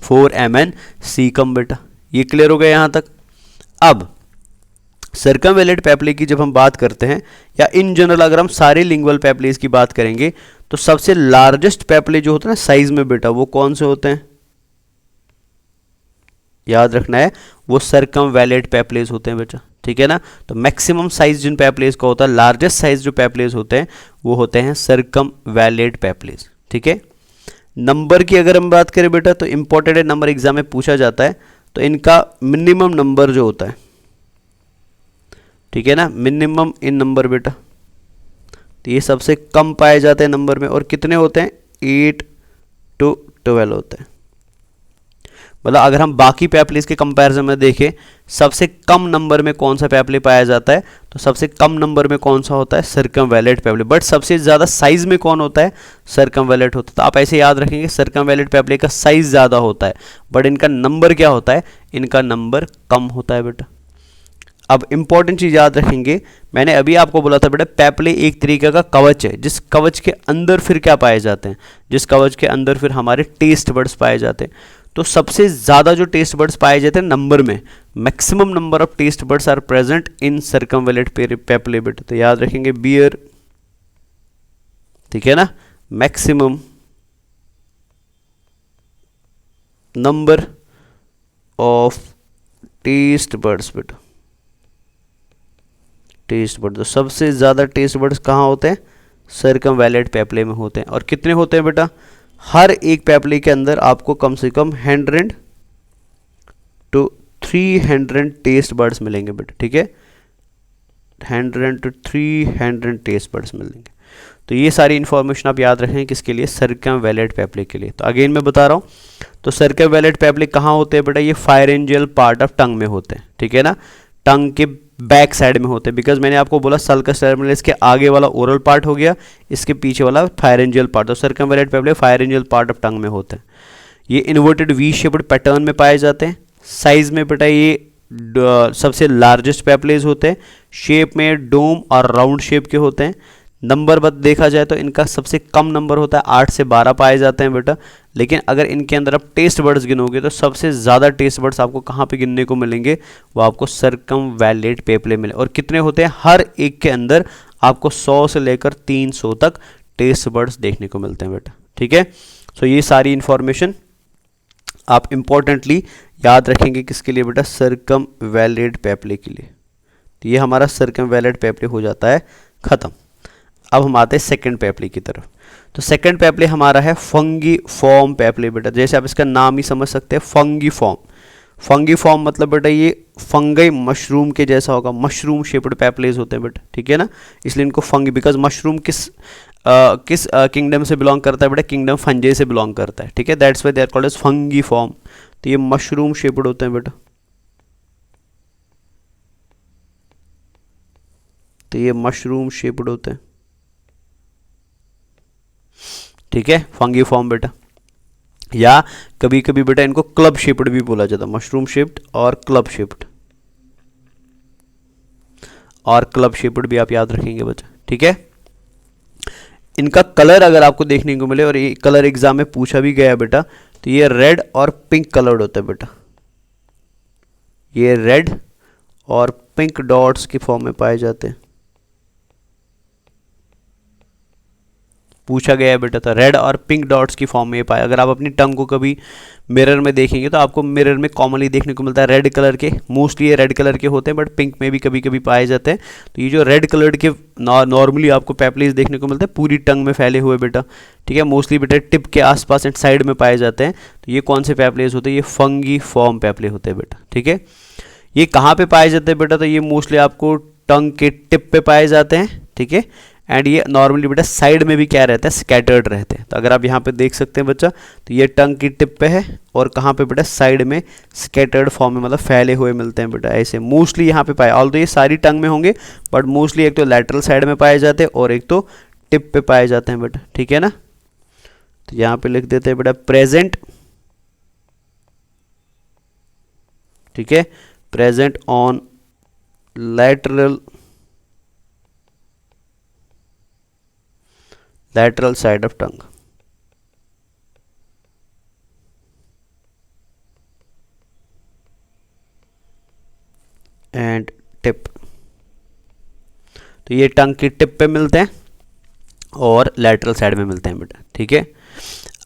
foramen caecum बेटा। ये क्लियर हो गया यहां तक। अब सर्कमवैलेंट पेप्ले की जब हम बात करते हैं, या इन जनरल अगर हम सारे लिंगुअल पेप्लेस की बात करेंगे, तो सबसे लार्जेस्ट पेप्ले जो होते हैं ना साइज में बेटा, वो कौन से होते हैं? याद रखना है, वो सर्कमवैलेंट पेप्लेस होते हैं बेटा, ठीक है ना। तो मैक्सिमम साइज जिन पेप्लेस का होता है, लार्जेस्ट साइज जो पेप्लेस होते हैं वो होते हैं सर्कमवैलेंट पेप्लेस, ठीक है। नंबर की अगर हम बात करें बेटा, तो इंपॉर्टेंट है, नंबर एग्जाम में पूछा जाता है। तो इनका मिनिमम नंबर जो होता है, ठीक है ना, मिनिमम इन नंबर बेटा, तो ये सबसे कम पाए जाते हैं नंबर में। और कितने होते हैं? 8 to 12 होते हैं। मतलब अगर हम बाकी पेप्लेस के कंपैरिजन में देखें, सबसे कम नंबर में कौन सा पेप्ले पाया जाता है, तो सबसे कम नंबर में कौन सा होता है? सर्कमवैलेंट पेप्ले। बट सबसे ज़्यादा साइज में कौन होता है? सर्कमवैलेंट होता है। तो आप ऐसे याद रखेंगे, सर्कमवैलेंट पेप्ले का साइज ज़्यादा होता है, बट इनका नंबर क्या होता है? इनका नंबर कम होता है बेटा। अब इंपॉर्टेंट चीज याद रखेंगे, मैंने अभी आपको बोला था बेटा पेप्ले एक तरीके का कवच है, जिस कवच के अंदर फिर क्या पाए जाते हैं? जिस कवच के अंदर फिर हमारे टेस्ट बड्स पाए जाते हैं। तो सबसे ज़्यादा जो टेस्ट बड्स पाए जाते हैं नंबर में, maximum number of taste buds are present in circumvallate papillae बेटा। तो याद रखेंगे बियर, ठीक है ना, maximum number of taste buds बेटा, टेस्ट बड्स। तो सबसे ज़्यादा टेस्ट बड्स कहाँ होते हैं? सर्कमवैलेंट पेप्ले में होते हैं। और कितने होते हैं बेटा? हर एक पेप्ले के अंदर आपको कम से कम 100 to 300 टेस्ट बड्स मिलेंगे बेटा, ठीक है, 100 to 300 टेस्ट बड्स मिलेंगे। तो ये सारी इंफॉर्मेशन आप याद रखें किसके लिए? सर्कमवैलेंट पेप्ले के लिए। तो अगेन मैं बता रहा हूँ, तो सर्कमवैलेंट पेप्ले कहाँ होते हैं बेटा? ये फायरेंजियल पार्ट ऑफ टंग में होते हैं, ठीक है ना, टंग के बैक साइड में होते हैं। बिकॉज मैंने आपको बोला सल्कस टर्मिनलिस के आगे वाला ओरल पार्ट हो गया, इसके पीछे वाला फायरेंजियल पार्ट। तो सर्कमवैलेंट पेप्ले फायरेंजियल पार्ट ऑफ टंग में होते हैं। ये इन्वर्टेड वी शेप्ड पैटर्न में पाए जाते हैं। साइज में बेटा ये सबसे लार्जेस्ट पेप्लेज होते हैं। शेप में डोम और राउंड शेप के होते हैं। नंबर बद देखा जाए तो इनका सबसे कम नंबर होता है, 8 से 12 पाए जाते हैं बेटा। लेकिन अगर इनके अंदर आप टेस्ट बर्ड्स गिनोगे तो सबसे ज़्यादा टेस्ट बर्ड्स आपको कहाँ पे गिनने को मिलेंगे? वो आपको सर्कमवैलेंट पेप्ले मिले। और कितने होते हैं? हर एक के अंदर आपको 100 से लेकर 300 तक टेस्ट बर्ड्स देखने को मिलते हैं बेटा, ठीक है। सो ये सारी इंफॉर्मेशन आप इंपॉर्टेंटली याद रखेंगे किसके लिए बेटा? सर्कमवैलेंट पेप्ले के लिए। तो ये हमारा सर्कमवैलेंट पेप्ले हो जाता है खत्म। अब हम आते हैं सेकंड पेप्ले की तरफ। तो सेकंड पेप्ले हमारा है फंगी फॉर्म पेप्ले बेटा। जैसे आप इसका नाम ही समझ सकते हैं, फंगी फॉर्म। फंगी फॉर्म मतलब बेटा ये फंगई मशरूम के जैसा होगा, मशरूम शेप्ड पेप्लेज होते हैं बेटा, ठीक है ना, इसलिए इनको फंगी। बिकॉज मशरूम किस किंगडम से बिलोंग करता है बेटा? किंगडम फंजे से बिलोंग करता है, ठीक है, that's why they are called as fungiform. तो ये मशरूम शेप्ड होते हैं बेटा, तो ये मशरूम शेप्ड होते हैं, ठीक है, फंगी फॉर्म बेटा। या कभी कभी बेटा इनको क्लब शेप्ड भी बोला जाता है, मशरूम शेप्ड और क्लब शेप्ड, और क्लब शेप्ड भी आप याद रखेंगे बच्चा, ठीक है। इनका कलर अगर आपको देखने को मिले, और ये कलर एग्जाम में पूछा भी गया बेटा, तो ये रेड और पिंक कलर्ड होता है बेटा। ये रेड और पिंक डॉट्स की फॉर्म में पाए जाते हैं। पूछा गया है बेटा, तो रेड और पिंक डॉट्स की फॉर्म में ये पाया। अगर आप अपनी टंग को कभी मिरर में देखेंगे तो आपको मिरर में कॉमनली देखने को मिलता है रेड कलर के, मोस्टली ये रेड कलर के होते हैं, बट पिंक में भी कभी कभी पाए जाते हैं। तो ये जो रेड कलर के नॉर्मली आपको पेपलेज देखने को मिलते हैं पूरी टंग में फैले हुए बेटा, ठीक है, मोस्टली बेटा टिप के आसपास एंड साइड में पाए जाते हैं। तो ये कौन से पेपलेज होते हैं, ये फंगी फॉर्म पेपले होते हैं बेटा, ठीक है। ये कहाँ पे पाए जाते हैं बेटा, तो ये मोस्टली आपको टंग के टिप पे पाए जाते हैं, ठीक है। एंड ये नॉर्मली बेटा साइड में भी क्या रहता है, स्कैटर्ड रहते हैं। तो अगर आप यहाँ पे देख सकते हैं बच्चा, तो ये टंग की टिप पे है और कहाँ पे बेटा, साइड में स्कैटर्ड फॉर्म में, मतलब फैले हुए मिलते हैं बेटा, ऐसे मोस्टली यहाँ पे पाए। ऑल्दो ये सारी टंग में होंगे, बट मोस्टली एक तो लैटरल साइड में पाए जाते हैं और एक तो टिप पे पाए जाते हैं बेटा, ठीक है ना। तो यहाँ पे लिख देते हैं बेटा प्रेजेंट, ठीक है, present on lateral side of tongue and tip। तो ये टंग की टिप पे मिलते हैं और लैटरल साइड में मिलते हैं बेटा, ठीक है।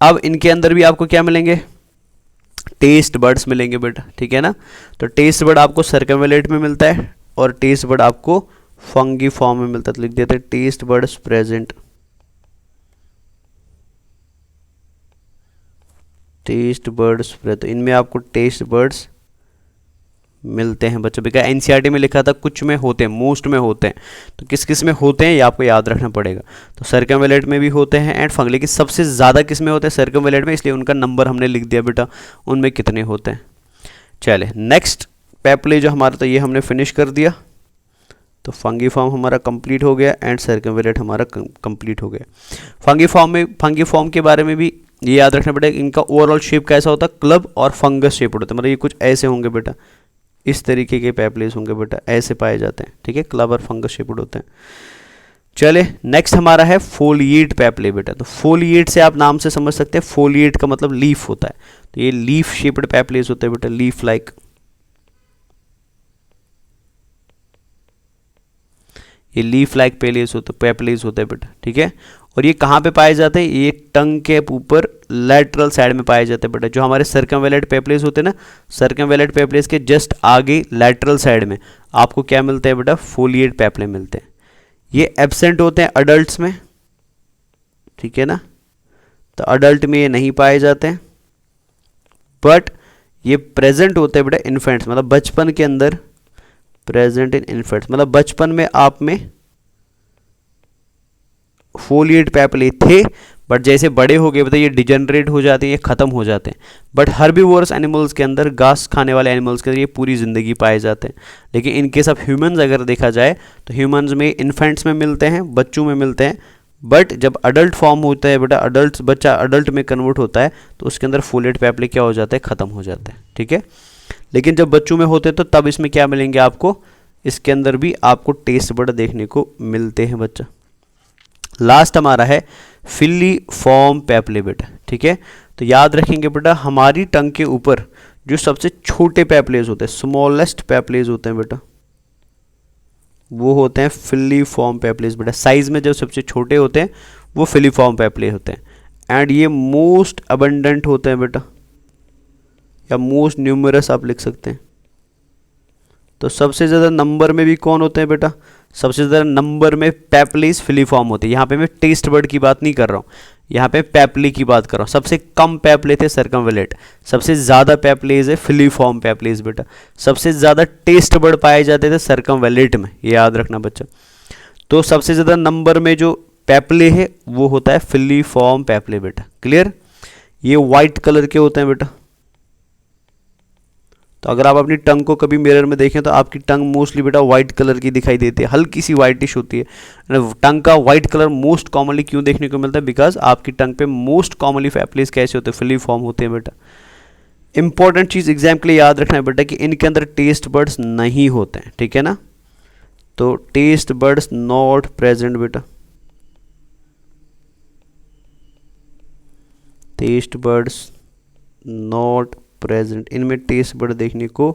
अब इनके अंदर भी आपको क्या मिलेंगे, टेस्ट बर्ड्स मिलेंगे बेटा, ठीक है ना। तो टेस्ट बर्ड आपको सर्कमवेलेट में मिलता है और टेस्ट बर्ड आपको फंगी फॉर्म में मिलता है। तो लिख देते हैं taste buds present, taste buds, तो इनमें आपको टेस्ट बर्ड्स मिलते हैं बच्चों। बिकॉज एनसीईआरटी में लिखा था कुछ में होते हैं, मोस्ट में होते हैं, तो किस किस में होते हैं ये आपको याद रखना पड़ेगा। तो सर्कमवेलेट में भी होते हैं एंड फंग, लेकिन सबसे ज़्यादा किस में होते हैं, सर्कमवेलेट में, इसलिए उनका नंबर हमने लिख दिया बेटा, उनमें कितने होते हैं। चले नेक्स्ट पेपले जो हमारा, तो ये हमने फिनिश कर दिया। तो फंगी फॉर्म हमारा कंप्लीट हो गया एंड सर्कमवेलेट हमारा कंप्लीट हो गया। फंगी फॉर्म के बारे में भी ये याद रखना पड़ेगा, इनका ओवरऑल शेप कैसा होता है, क्लब और फंगस शेप होता है। मतलब ये कुछ ऐसे होंगे बेटा, इस तरीके के पेपलेस होंगे बेटा, ऐसे पाए जाते हैं, ठीक है, क्लब और फंगस शेप्ड होते हैं। चले नेक्स्ट हमारा है फोलिएट पेपले बेटा। तो फोलिएट से आप नाम से समझ सकते हैं, फोलिएट का मतलब लीफ होता है। तो ये लीफ शेप्ड पेपलेस होते हैं बेटा, लीफ लाइक। ये लीफ लाइक पेपलेस होते हैं बेटा, ठीक है। और ये कहाँ पे पाए जाते हैं, ये टंग के ऊपर लैटरल साइड में पाए जाते हैं बेटा। जो हमारे सर्कमवेलेट पेपलेस होते हैं ना, सर्कमवेलेट पेपलेस के जस्ट आगे लैटरल साइड में आपको क्या मिलते हैं बेटा, फोलिएट पेपले मिलते हैं। ये एब्सेंट होते हैं अडल्ट्स में, ठीक है ना। तो अडल्ट में ये नहीं पाए जाते हैं, बट ये प्रेजेंट होते हैं बेटा इन्फेंट्स, मतलब बचपन के अंदर, प्रेजेंट इन इन्फेंट्स, मतलब बचपन में आप में फोलिएट पेपले थे, बट जैसे बड़े हो गए बताइए ये डिजेनरेट हो जाते हैं, ये खत्म हो जाते हैं। बट हर्बीवोरस एनिमल्स के अंदर, घास खाने वाले एनिमल्स के अंदर ये पूरी ज़िंदगी पाए जाते हैं। लेकिन इन केस ऑफ ह्यूमंस अगर देखा जाए तो ह्यूमंस में इन्फेंट्स में मिलते हैं, बच्चों में मिलते हैं, बट जब अडल्ट फॉर्म होता है बेटा, बच्चा अडल्ट में कन्वर्ट होता है तो उसके अंदर फोलिएट पेपले क्या हो जाता है, ख़त्म हो जाते हैं, ठीक है। लेकिन जब बच्चों में होते हैं तो तब इसमें क्या मिलेंगे आपको, इसके अंदर भी आपको टेस्ट बर्ड देखने को मिलते हैं बच्चा। लास्ट हमारा है फिलीफॉर्म पेपले बेटा, ठीक है। तो याद रखेंगे बेटा, हमारी टंग के ऊपर जो सबसे छोटे पेपलेज होते हैं, स्मॉलेस्ट पेपलेज होते हैं बेटा, वो होते हैं फिलीफॉर्म पेपलेज बेटा। साइज में जो सबसे छोटे होते हैं वो फिलीफॉर्म पेपले होते हैं एंड ये मोस्ट अबंडेंट होते हैं बेटा, या मोस्ट न्यूमरस आप लिख सकते हैं। तो सबसे ज़्यादा नंबर में भी कौन होते हैं बेटा, सबसे ज़्यादा नंबर में पेपलीज फिलीफॉर्म होते हैं। यहाँ पे मैं टेस्ट बर्ड की बात नहीं कर रहा हूँ, यहाँ पे पेपली की बात कर रहा हूँ। सबसे कम पेपले थे सर्कमवेलेट, सबसे ज़्यादा पेपलेज है फिलीफॉर्म पेपलेज बेटा। सबसे ज़्यादा टेस्ट बर्ड पाए जाते थे सर्कमवेलेट में, ये याद रखना बच्चा। तो सबसे ज़्यादा नंबर में जो पेपले है वो होता है फिलीफॉर्म पेपले बेटा, क्लियर। ये वाइट कलर के होते हैं बेटा। तो अगर आप अपनी टंग को कभी मिरर में देखें तो आपकी टंग मोस्टली बेटा वाइट कलर की दिखाई देती है, हल्की सी वाइटिश होती है। टंग का वाइट कलर मोस्ट कॉमनली क्यों देखने को मिलता है, बिकॉज आपकी टंग पे मोस्ट कॉमनली पेपलेज कैसे होते हैं, फिलीफॉर्म होते हैं बेटा। इंपॉर्टेंट चीज़ एग्जाम के लिए याद रखना है बेटा कि इनके अंदर टेस्ट बर्ड्स नहीं होते हैं, ठीक है ना। तो टेस्ट बर्ड्स नॉट प्रेजेंट बेटा, टेस्ट बर्ड्स नॉट प्रेजेंट, इनमें टेस्ट बर्ड देखने को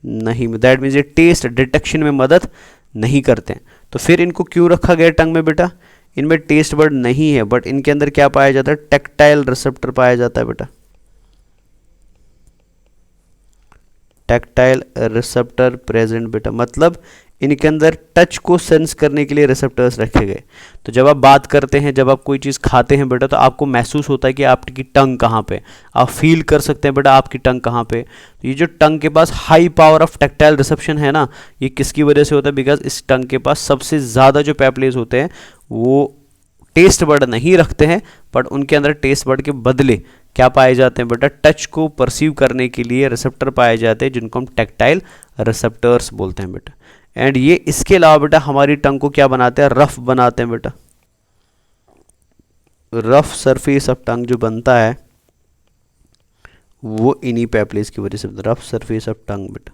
नहीं, दैट मीन्स ये टेस्ट डिटेक्शन में मदद नहीं करते हैं। तो फिर इनको क्यों रखा गया टंग में बेटा, इनमें टेस्ट बर्ड नहीं है, बट इनके अंदर क्या पाया जाता है, टैक्टाइल रिसेप्टर पाया जाता है बेटा, टैक्टाइल रिसेप्टर प्रेजेंट बेटा, मतलब इनके अंदर टच को सेंस करने के लिए रिसेप्टर्स रखे गए। तो जब आप बात करते हैं, जब आप कोई चीज़ खाते हैं बेटा, तो आपको महसूस होता है कि आपकी टंग कहाँ पे, आप फील कर सकते हैं बेटा आपकी टंग कहाँ पे। तो ये जो टंग के पास high power of tactile reception है ना, ये किसकी वजह से होता है, बिकॉज इस टंग के पास सबसे ज़्यादा जो पैपलेज होते हैं वो टेस्ट बर्ड नहीं रखते हैं, बट उनके अंदर टेस्ट बर्ड के बदले क्या पाए जाते हैं बेटा, टच को परसीव करने के लिए रिसेप्टर पाए जाते हैं, जिनको हम टैक्टाइल रिसेप्टर्स बोलते हैं बेटा। एंड ये इसके अलावा बेटा हमारी टंग को क्या बनाते हैं, रफ बनाते हैं बेटा, रफ सरफेस ऑफ टंग जो बनता है वो इन्हीं पैपलेज की वजह से, रफ सरफेस ऑफ टंग बेटा।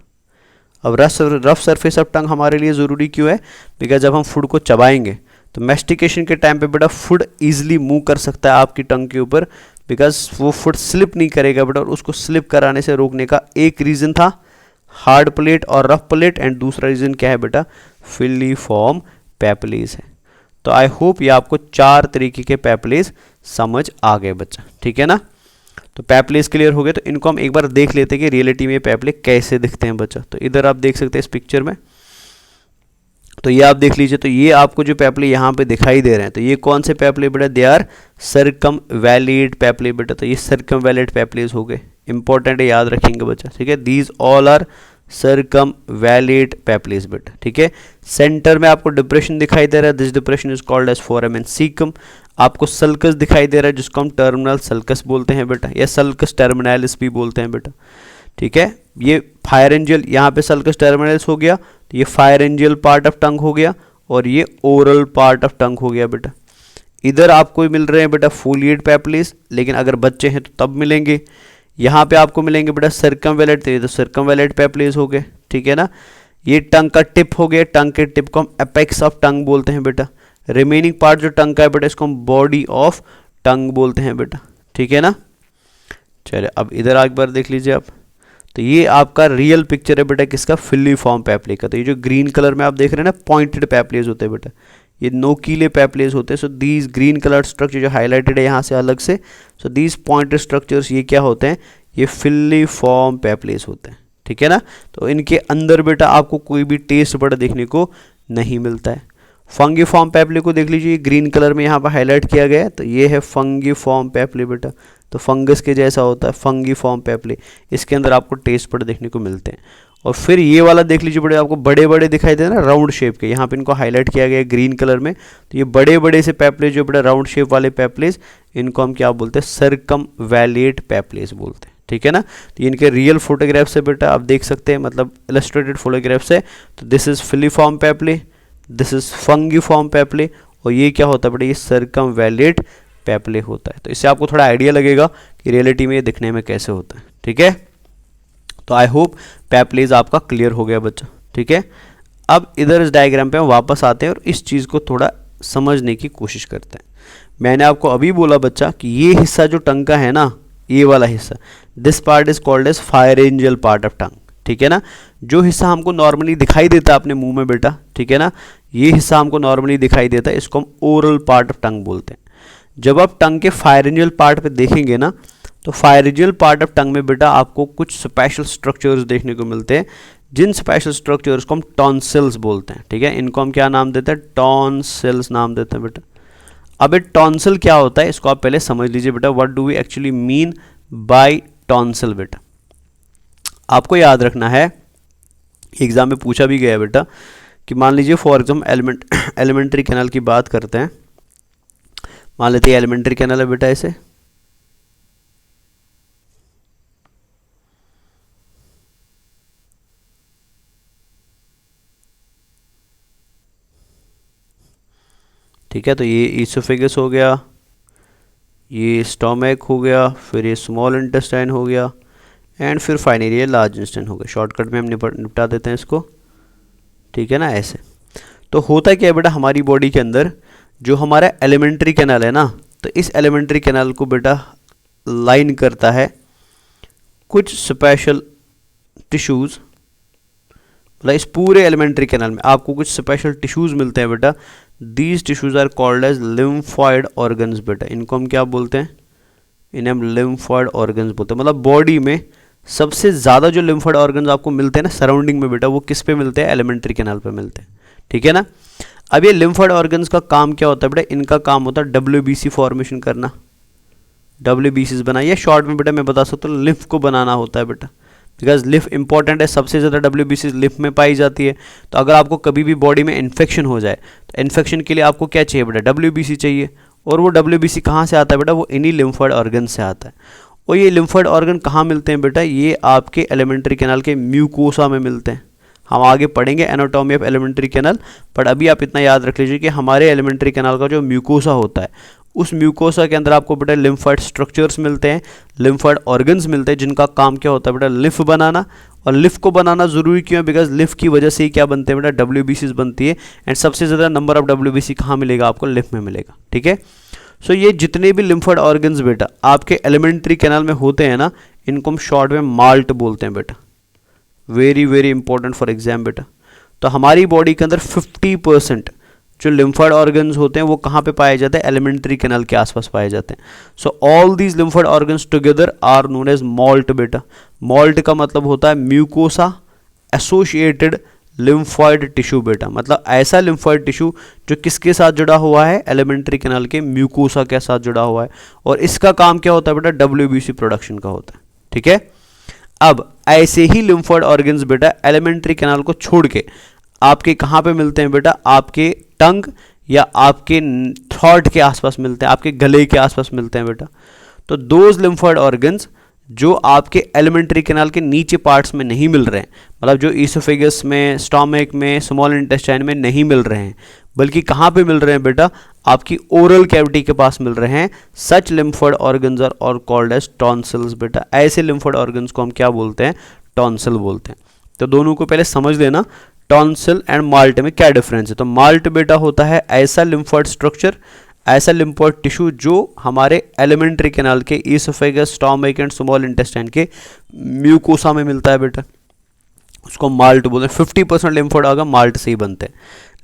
अब रफ सरफेस ऑफ टंग हमारे लिए ज़रूरी क्यों है, बिकॉज जब हम फूड को चबाएंगे तो मैस्टिकेशन के टाइम पे बेटा फूड ईजिली मूव कर सकता है आपकी टंग के ऊपर, बिकॉज वो फूड स्लिप नहीं करेगा बेटा। और उसको स्लिप कराने से रोकने का एक रीज़न था हार्ड प्लेट और रफ प्लेट, एंड दूसरा रीज़न क्या है बेटा, फिलिफॉर्म पैपलेज है। तो आई होप ये आपको 4 तरीके के पैपलेज समझ आ गए बच्चा, ठीक है ना। तो पैपलेज क्लियर हो गए, तो इनको हम एक बार देख लेते हैं कि रियलिटी में ये पैपले कैसे दिखते हैं बच्चा। तो इधर आप देख सकते हैं इस पिक्चर में, तो ये आप देख लीजिए, तो ये आपको जो पैपले यहाँ पे दिखाई दे रहे हैं, तो ये कौन से पैपले बेटा, दे आर सर्कमवैलिड पैपले बेटा। तो ये सर्कमवैलिड पैपलेज हो गए, इंपॉर्टेंट है, याद रखेंगे बच्चा, ठीक है। दीज ऑल आर सर्कमवैलिड पैपलेज बेटा, ठीक है। सेंटर में आपको डिप्रेशन दिखाई दे रहा है, this depression is called as foramen caecum. आपको सल्कस दिखाई दे रहा है जिसको हम टर्मिनल सल्कस बोलते हैं बेटा, या सल्कस टर्मिनालिस भी बोलते हैं बेटा, ठीक है। ये फायरेंजियल, यहाँ पे सल्कस टर्मिनालिस हो गया, तो ये फायरेंजियल पार्ट ऑफ टंग हो गया, और ये ओरल पार्ट ऑफ टंग हो गया बेटा। इधर आपको मिल रहे हैं बेटा फोलिएट पैपलेज, लेकिन अगर बच्चे हैं तो तब मिलेंगे। यहाँ पे आपको मिलेंगे बेटा सर्कमवैलिड, तो ये तो सर्कमवैलिड पैपलेज हो गए, ठीक है ना। ये टंग का टिप हो गया, टंग के टिप को हम एपेक्स ऑफ टंग बोलते हैं बेटा। रिमेनिंग पार्ट जो टंग का है बेटा, इसको हम बॉडी ऑफ टंग बोलते हैं बेटा, ठीक है ना। चलिए अब इधर एक बार देख लीजिए आप, तो ये आपका रियल पिक्चर है बेटा किसका, फिलिफॉर्म पैपले का। तो ये जो ग्रीन कलर में आप देख रहे हैं ना, पॉइंटेड पैपलेज होते हैं बेटा, ये नोकीले पैपलेज होते हैं। So these green colour structure जो हाईलाइटेड है यहाँ से अलग से, सो दीज पॉइंटेड स्ट्रक्चर्स ये क्या होते हैं, ये फिलिफॉर्म पैपलेज होते हैं, ठीक है ना। तो इनके अंदर बेटा आपको कोई भी टेस्ट बर्ड देखने को नहीं मिलता है। फंगीफॉर्म पैपले को देख लीजिए, ग्रीन कलर में यहाँ पर हाईलाइट किया गया है, तो ये है फंगीफॉर्म पैपले बेटा। तो फंगस के जैसा होता है फंगीफॉर्म पैपले, इसके अंदर आपको टेस्ट बर्ड देखने को मिलते हैं। और फिर ये वाला देख लीजिए बड़े, आपको बड़े बड़े दिखाई दे रहे हैं ना राउंड शेप के, यहाँ पे इनको हाईलाइट किया गया है ग्रीन कलर में। तो ये बड़े बड़े से पैपलेज जो बड़ा राउंड शेप वाले पैपलेज, इनको हम क्या बोलते हैं, सर्कमवैलिड पैपलेज बोलते हैं, ठीक है ना। तो इनके रियल फोटोग्राफ्स है बेटा, आप देख सकते हैं, मतलब इलस्ट्रेटेड फोटोग्राफ्स है। तो this is filiform पैपले, this is फंगीफॉर्म पैपले, और ये क्या होता है बेटा, ये सर्कमवैलिड पैपले होता है। तो इससे आपको थोड़ा आइडिया लगेगा कि रियलिटी में ये दिखने में कैसे होता है, ठीक है। तो आई होप पैपलेज आपका क्लियर हो गया बच्चा, ठीक है। अब इधर इस डायग्राम पे हम वापस आते हैं और इस चीज़ को थोड़ा समझने की कोशिश करते हैं। मैंने आपको अभी बोला बच्चा कि ये हिस्सा जो टंग का है ना, ये वाला हिस्सा, this part is called as pharyngeal part of tongue, ठीक है ना। जो हिस्सा हमको नॉर्मली दिखाई देता है अपने मुंह में बेटा, ठीक है ना, ये हिस्सा हमको नॉर्मली दिखाई देता है, इसको हम ओरल पार्ट ऑफ टंग बोलते हैं। जब आप टंग के फायरेंजियल पार्ट पे देखेंगे ना, तो फायरेंजियल पार्ट ऑफ टंग में बेटा आपको कुछ स्पेशल स्ट्रक्चर्स देखने को मिलते हैं, जिन स्पेशल स्ट्रक्चर्स को हम टॉन्सिल्स बोलते हैं, ठीक है। इनको हम क्या नाम देते हैं, टॉन्सिल्स नाम देते हैं बेटा। अब ये टॉन्सिल क्या होता है, इसको आप पहले समझ लीजिए बेटा, what do we actually mean by tonsil बेटा। आपको याद रखना है, एग्जाम में पूछा भी गया है बेटा, कि मान लीजिए फॉर एग्जाम्पल एलिमेंट्री कैनाल की बात करते हैं, मान लेते हैं एलिमेंट्री कैनाल है बेटा ऐसे, ठीक है। तो ये ईसोफेगस हो गया, ये स्टोमक हो गया, फिर ये स्मॉल इंटेस्टाइन हो गया, एंड फिर फाइनली ये लार्ज इंटेस्टाइन हो गया। शॉर्टकट में हम निपटा देते हैं इसको, ठीक है ना, ऐसे। तो होता क्या है बेटा, हमारी बॉडी के अंदर जो हमारा एलिमेंट्री कैनाल है ना, तो इस एलिमेंट्री कैनाल को बेटा लाइन करता है कुछ स्पेशल टिश्यूज़, मतलब इस पूरे एलिमेंट्री कैनाल में आपको कुछ स्पेशल टिश्यूज़ मिलते हैं बेटा, these tissues are called as lymphoid organs बेटा। इनको हम क्या बोलते हैं? इन्हें हम लिम्फॉइड ऑर्गन्स बोलते हैं। मतलब बॉडी में सबसे ज़्यादा जो लिम्फॉइड ऑर्गन्स आपको मिलते हैं ना सराउंडिंग में बेटा, वो किस पे मिलते हैं? एलिमेंट्री कैनाल पे मिलते हैं, ठीक है ना। अब ये लिम्फॉइड ऑर्गन्स का काम क्या होता है बेटा? इनका काम होता है WBC फॉर्मेशन करना, WBCs बना, या शॉर्ट में बेटा मैं बता सकता हूँ लिम्फ को बनाना होता है बेटा, बिकॉज लिम्फ इंपॉर्टेंट है। सबसे ज़्यादा WBCs लिम्फ में पाई जाती है। तो अगर आपको कभी भी बॉडी में इन्फेक्शन हो जाए तो इन्फेक्शन के लिए आपको क्या चाहिए बेटा? WBC चाहिए। और वो WBC कहाँ से आता है बेटा? वो इन्हीं लिम्फॉइड ऑर्गन से आता है। और ये लिम्फॉइड ऑर्गन कहाँ मिलते हैं बेटा? ये आपके एलिमेंट्री कैनाल के म्यूकोसा में मिलते हैं। हम आगे पढ़ेंगे anatomy of alimentary canal, but अभी आप इतना याद रख लीजिए कि हमारे एलिमेंट्री कैनाल का जो म्यूकोसा होता है, उस म्यूकोसा के अंदर आपको बेटा लिम्फॉइड स्ट्रक्चर्स मिलते हैं, लिम्फॉइड ऑर्गन्स मिलते हैं, जिनका काम क्या होता है बेटा? लिम्फ बनाना। और लिम्फ को बनाना जरूरी क्यों है? बिकॉज लिम्फ की वजह से ही क्या बनते हैं बेटा? WBCs बनती है। एंड सबसे ज़्यादा नंबर ऑफ WBC कहाँ मिलेगा आपको? लिम्फ में मिलेगा, ठीक है। सो ये जितने भी लिम्फॉइड ऑर्गन्स बेटा आपके एलिमेंट्री कैनाल में होते हैं ना, इनको हम शॉर्ट में माल्ट बोलते हैं बेटा। Very very important for exam बेटा। तो हमारी बॉडी के अंदर 50% जो लिम्फॉइड ऑर्गन्स होते हैं वो कहाँ पे पाए जाते हैं? एलिमेंट्री कैनाल के आसपास पाए जाते हैं। So all these lymphoid organs together are known as MALT बेटा। मॉल्ट का मतलब होता है म्यूकोसा एसोसिएटेड लिम्फॉइड टिश्यू बेटा। मतलब ऐसा लिम्फॉइड टिश्यू जो किसके साथ जुड़ा हुआ है? एलिमेंट्री कैनाल के म्यूकोसा के साथ जुड़ा हुआ है। और इसका काम क्या होता है बेटा? WBC प्रोडक्शन का होता है, ठीक है। अब ऐसे ही लिम्फॉइड ऑर्गन्स बेटा एलिमेंट्री कैनाल को छोड़ के आपके कहाँ पे मिलते हैं बेटा? आपके टंग या आपके थ्रोट के आसपास मिलते हैं, आपके गले के आसपास मिलते हैं बेटा। तो दोज लिम्फॉइड ऑर्गन्स जो आपके एलिमेंट्री कैनाल के नीचे पार्ट्स में नहीं मिल रहे हैं, मतलब जो ईसोफेगस में, स्टोमक में, स्मॉल इंटेस्टाइन में नहीं मिल रहे हैं, बल्कि कहाँ पे मिल रहे हैं बेटा? आपकी ओरल कैविटी के पास मिल रहे हैं। सच लिम्फॉइड ऑर्गन्स आर और कॉल्ड एज टॉन्सिल्स बेटा। ऐसे लिम्फॉइड ऑर्गन्स को हम क्या बोलते हैं? टॉन्सिल बोलते हैं। तो दोनों को पहले समझ लेना, टॉन्सिल एंड माल्ट में क्या डिफरेंस है। तो माल्ट बेटा होता है ऐसा लिम्फॉइड स्ट्रक्चर, ऐसा लिम्फॉइड टिश्यू जो हमारे एलिमेंट्री कैनाल के oesophagus, stomach and small intestine के म्यूकोसा में मिलता है बेटा, उसको माल्ट बोलते हैं। 50% लिम्फॉइड ऑर्गन माल्ट से ही बनते हैं।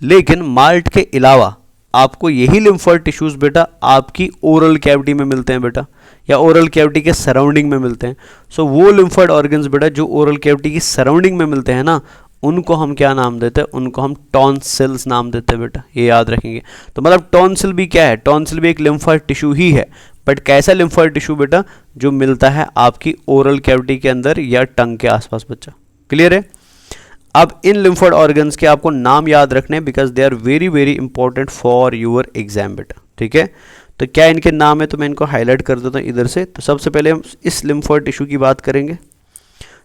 लेकिन माल्ट के अलावा आपको यही लिम्फॉइड टिश्यूज बेटा आपकी ओरल कैविटी में मिलते हैं बेटा, या ओरल कैविटी के सराउंडिंग में मिलते हैं। सो वो लिम्फॉइड ऑर्गन्स बेटा जो ओरल कैविटी की सराउंडिंग में मिलते हैं ना, उनको हम क्या नाम देते हैं? उनको हम टॉन्सिल्स नाम देते हैं बेटा, ये याद रखेंगे। तो मतलब टॉन्सिल भी क्या है? टॉन्सिल भी एक लिम्फॉइड टिश्यू ही है, बट कैसा लिम्फॉइड टिश्यू बेटा? जो मिलता है आपकी ओरल कैविटी के अंदर या टंग के आसपास बच्चा। क्लियर है? अब इन लिम्फॉइड ऑर्गन्स के आपको नाम याद रखने हैं, because they are very very important for your exam बेटा, ठीक है। तो क्या इनके नाम है? तो मैं इनको हाईलाइट कर देता हूँ इधर से। तो सबसे पहले हम इस लिम्फॉइड टिश्यू की बात करेंगे।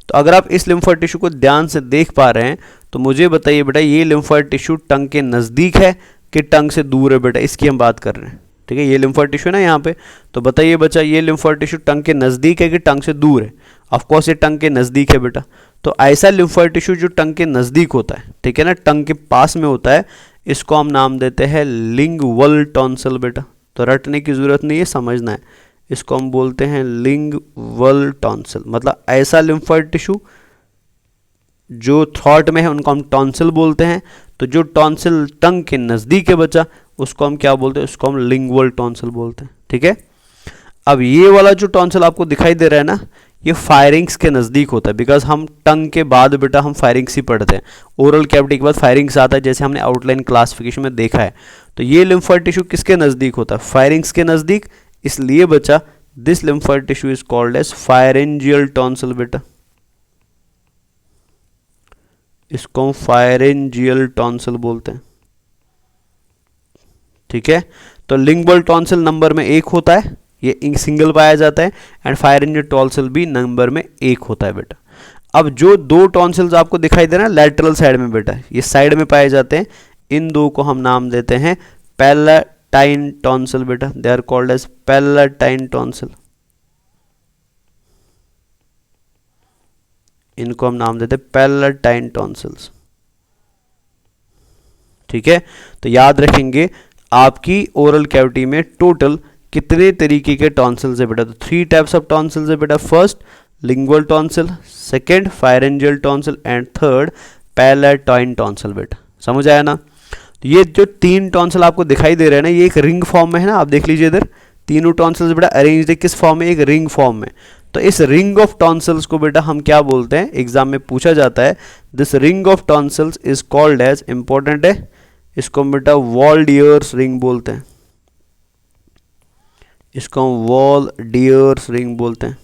तो अगर आप इस लिम्फॉइड टिश्यू को ध्यान से देख पा रहे हैं तो मुझे बताइए बेटा, ये लिम्फॉइड टिश्यू टंग के नज़दीक है कि टंग से दूर है बेटा? इसकी हम बात कर रहे हैं, ठीक है। ये लिम्फॉइड टिश्यू ना यहाँ पे, तो बताइए बच्चा, ये लिम्फॉइड टिश्यू टंग के नज़दीक है कि टंग से दूर है? ऑफकोर्स ये टंग के नज़दीक है बेटा। तो ऐसा लिम्फॉइड टिश्यू जो टंग के नज़दीक होता है, ठीक है ना, टंग के पास में होता है, इसको हम नाम देते हैं लिंगुअल टॉन्सिल बेटा। तो रटने की ज़रूरत नहीं है, समझना है। इसको हम बोलते हैं लिंगुअल टॉन्सिल। मतलब ऐसा लिम्फॉइड टिश्यू जो थ्रोट में है उनको हम टॉन्सिल बोलते हैं। तो जो टॉन्सिल टंग के नज़दीक है बच्चा, उसको हम क्या बोलते हैं? उसको हम लिंगुअल टॉन्सिल बोलते हैं, ठीक है। अब ये वाला जो टॉन्सिल आपको दिखाई दे रहा है ना, ये फायरिंग्स के नज़दीक होता है, बिकॉज हम टंग के बाद बेटा हम फायरिंग्स ही पढ़ते हैं। ओरल कैविटी के बाद फायरिंग्स आता है, जैसे हमने आउटलाइन क्लासिफिकेशन में देखा है। तो ये लिम्फॉइड टिश्यू किसके नज़दीक होता है? फायरिंग्स के नज़दीक। इसलिए बच्चा this lymphoid tissue is called as pharyngeal tonsil बेटा। इसको हम फायरेंजियल टॉन्सिल बोलते हैं, ठीक है। तो लिंगुअल टॉन्सिल नंबर में 1 होता है, ये सिंगल पाया जाता है, एंड फायरेंजियल टॉन्सिल भी नंबर में 1 होता है बेटा। अब जो 2 टॉन्सिल्स आपको दिखाई दे रहा है लैटरल साइड में बेटा, ये साइड में पाए जाते हैं, इन 2 को हम नाम देते हैं पैलेटाइन टॉन्सिल बेटा। They are called as palatine tonsil. इनको हम नाम देते हैं पैलेटाइन टॉन्सिल्स, ठीक है। तो याद रखेंगे आपकी ओरल कैविटी में टोटल कितने तरीके के टॉन्सिल्स है बेटा? तो 3 टाइप्स ऑफ टॉन्सिल्स है बेटा। First lingual tonsil, second pharyngeal tonsil, and third palatine tonsil बेटा। समझ आया ना? तो ये जो 3 टॉन्सिल आपको दिखाई दे रहे हैं ना, ये एक रिंग फॉर्म में है ना, आप देख लीजिए इधर तीनों टॉन्सिल्स बेटा अरेंज्ड है किस फॉर्म में, एक रिंग फॉर्म में। तो इस रिंग ऑफ टॉन्सिल्स को बेटा हम क्या बोलते हैं, एग्जाम में पूछा जाता है, this ring of tonsils is called as, important है, इसको हम बेटा वॉल डियर्स रिंग बोलते हैं, इसको हम वॉल डियर्स रिंग बोलते हैं,